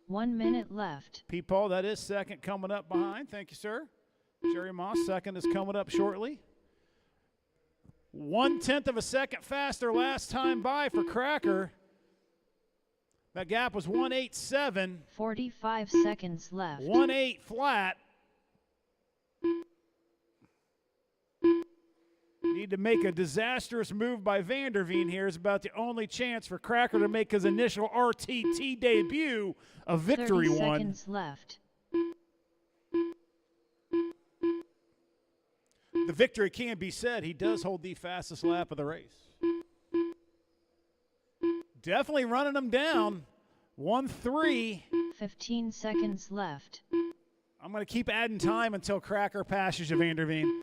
One minute left. Pete Paul, that is second coming up behind. Thank you, sir. Jerry Moss, second is coming up shortly. 1/10 of a second faster last time by for Cracker. That gap was 1:87. 45 seconds left. 1.8 flat. Need to make a disastrous move by Vanderveen here. Is about the only chance for Cracker to make his initial RTT debut, a victory 30 one. seconds left. The victory can be said. He does hold the fastest lap of the race. Definitely running him down. 1-3. 15 seconds left. I'm going to keep adding time until Cracker passes Vanderveen.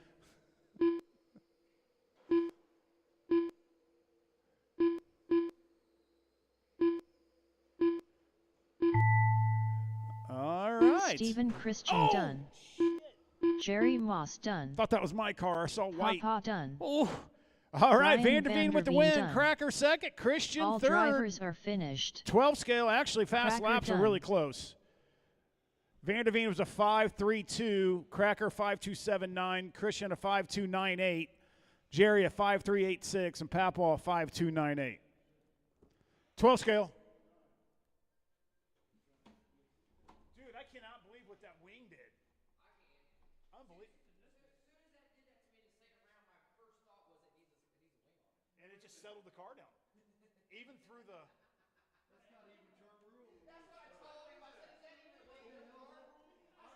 All right. Stephen Christian done. Jerry Moss done. Thought that was my car. I saw white. Papa done. Oh. All right, Brian Vanderveen with the Vanderveen win. done. Cracker second. Christian All third. drivers are finished. 12 scale. Actually, fast Cracker laps are done. really close. Vanderveen was a 5.32. Cracker 5.279. Christian a 5.298. Jerry a 5.386. And Papal a 5.298. 12 scale. Dude, I cannot believe what that wing did. Unbelievable. And it just settled the car down. Even through the. That's not even turn rules. That's what I told him. I said, is that even legal? I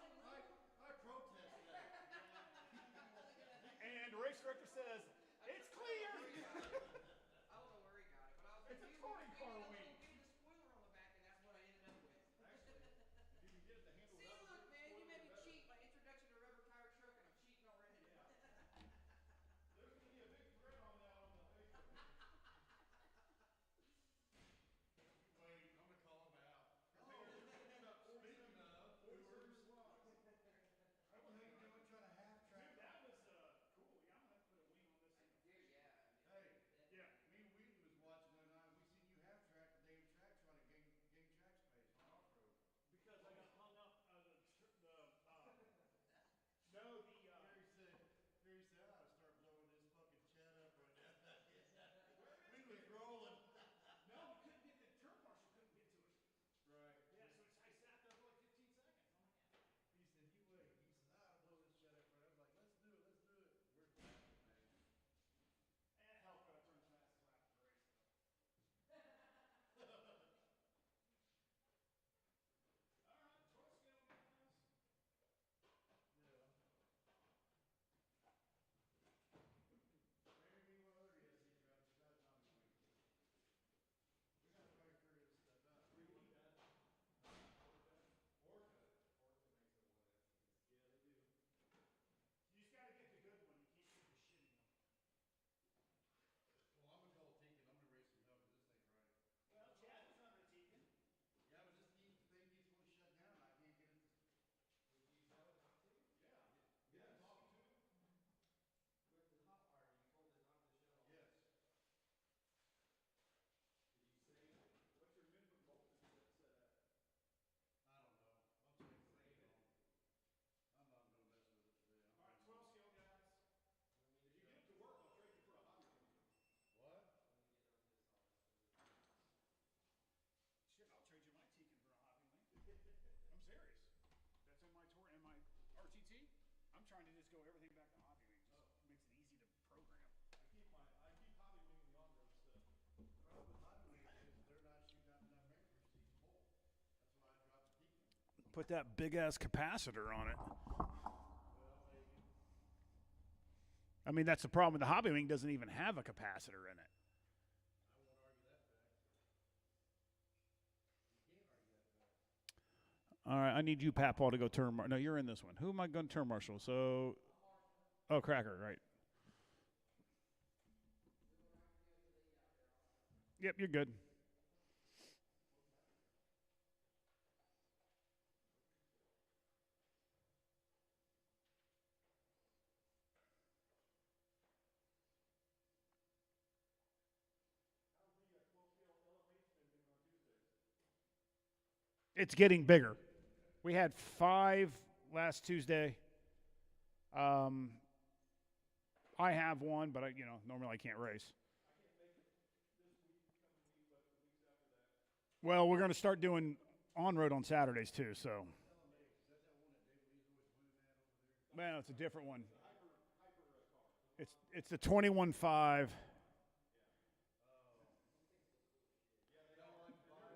protest that. And race director says, it's clear. I don't know where he got it, but I was like, It's a dude, touring car we wing. gave the spoiler on the back, and that's what I ended up with. Did you get it to handle See, that with look, the man, you spoiler made me better? cheat. My introduction to rubber tire truck, and I'm cheating already. There's going to be a big thread on that on the Facebook. trying to just go everything back to Hobby Wing. Just makes it easy to program. I keep Hobby Wing the on-road stuff. The problem with Hobby Wing is they're not shooting out enough ampere so he's full. That's why I dropped the peak one. Put that big ass capacitor on it. Well, maybe. I mean, that's the problem with the Hobby Wing. Doesn't even have a capacitor in it. I won't argue that fact. You can't argue that fact. All right, I need you, Pat Paul, to go turn. No, you're in this one. Who am I going to turn marshal? So, oh, Cracker, right? Yep, you're good. It's getting bigger. We had 5 last Tuesday. I have one, but normally I can't race. Well, we're going to start doing on-road on Saturdays too, so. Man, it's a different one. It's the 21.5.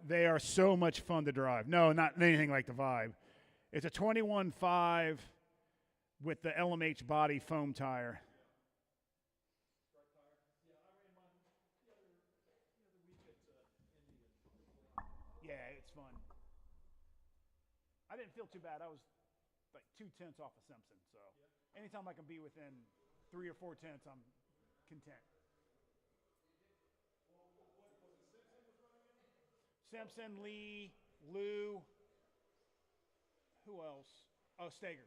They are so much fun to drive. No, not anything like the Vibe. It's a 21.5 with the LMH body foam tire. Yeah, it's fun. I didn't feel too bad. I was like 2/10 off of Simpson, so anytime I can be within 3 or 4 tenths, I'm content. Simpson, Lee, Lou. Who else? Oh, Steger.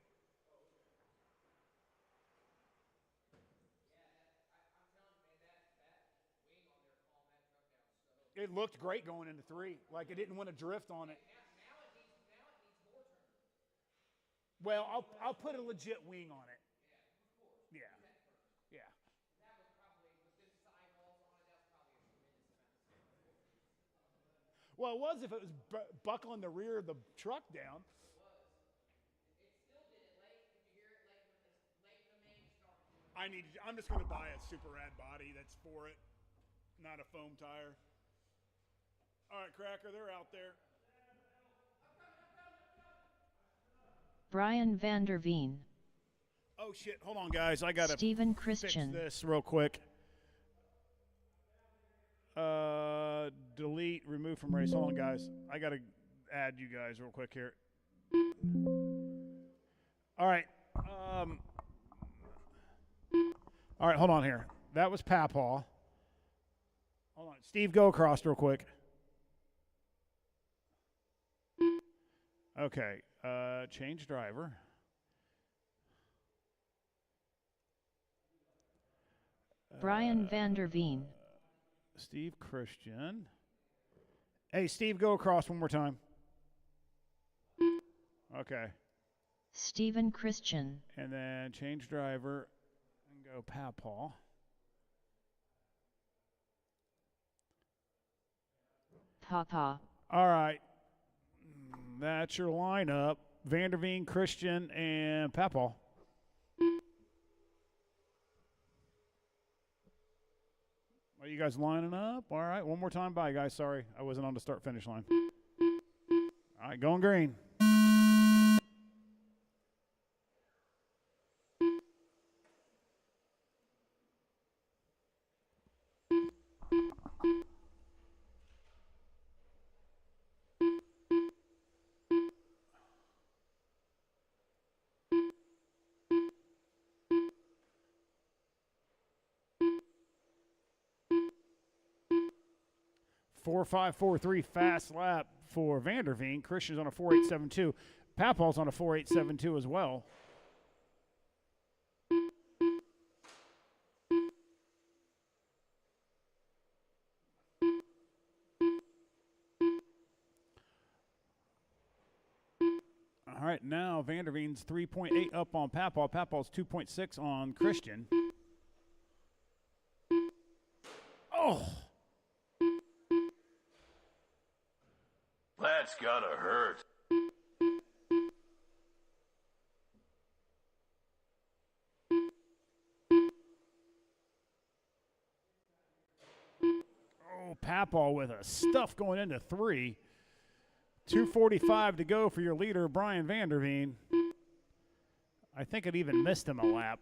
It looked great going into 3. Like it didn't want to drift on it. Now it needs more turn. Well, I'll put a legit wing on it. Yeah. Yeah. That was probably with them sidewalls on it. That's probably a tremendous amount of stuff. Well, it was if it was buckling the rear of the truck down. It was. It still did it late. Did you hear it late in the main start doing it? I'm just going to buy a super rad body that's for it, not a foam tire. All right, Cracker, they're out there. Brian Vanderveen. Oh shit! Hold on, guys. I gotta Stephen fix Christian. this real quick. Delete, remove from race. Hold on, guys. I gotta add you guys real quick here. All right. All right. Hold on here. That was Papaw. Hold on, Steve. Go across real quick. Okay. Change driver. Brian Vanderveen. Steve Christian. Hey, Steve, go across one more time. Okay. Stephen Christian. And then change driver and go Papaw. Papa. All right. That's your lineup. Vanderveen, Christian, and Papaw. Are you guys lining up? All right, one more time. Bye, guys. Sorry, I wasn't on the start-finish line. All right, going green. 4.543 fast lap for Vanderveen. Christian's on a 4.872. Papaw's on a 4.872 as well. All right, now Vanderveen's 3.8 up on Papaw. Papaw's 2.6 on Christian. Oh! That's gotta hurt. Papal with a stuff going into 3. 2:45 to go for your leader, Brian Vanderveen. I think it even missed him a lap.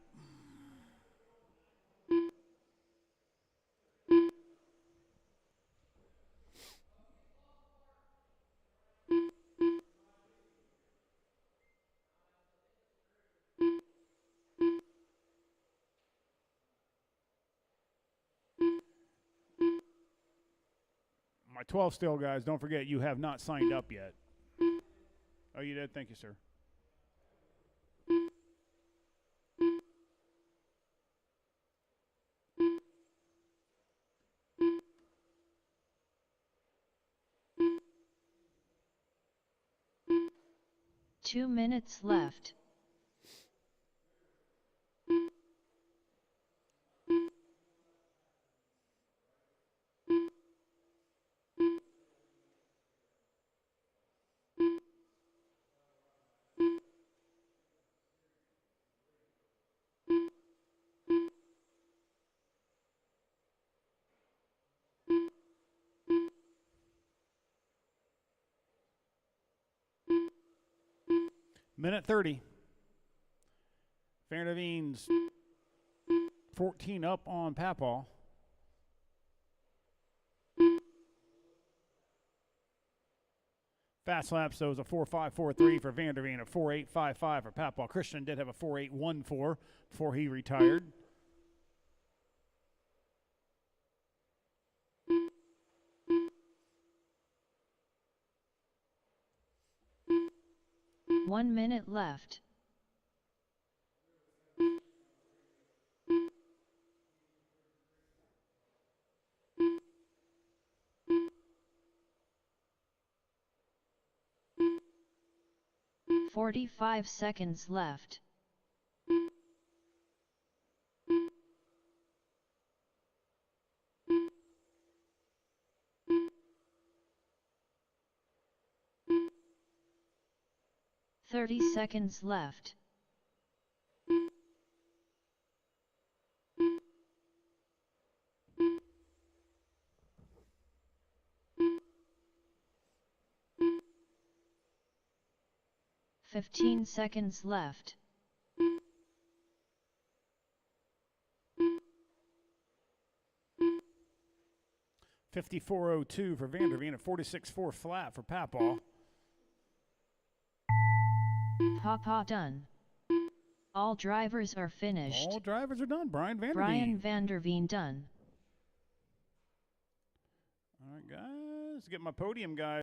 My 12 still, guys, don't forget you have not signed up yet. Oh, you did? Thank you, sir. Two minutes left. Minute 30. Vanderveen's 14 up on Papal. Fast laps, though, is a 4.543 for Vanderveen, a 4.855 for Papal. Christian did have a 4.814 before he retired. One minute left. "45 seconds left. "30 seconds left. "15 seconds left. $54.02 for Vanderveen, a 46.4 flat for Papal. Papa done. All drivers are finished. All drivers are done. Brian Vanderveen. Brian Vanderveen done. All right, guys, get my podium guys.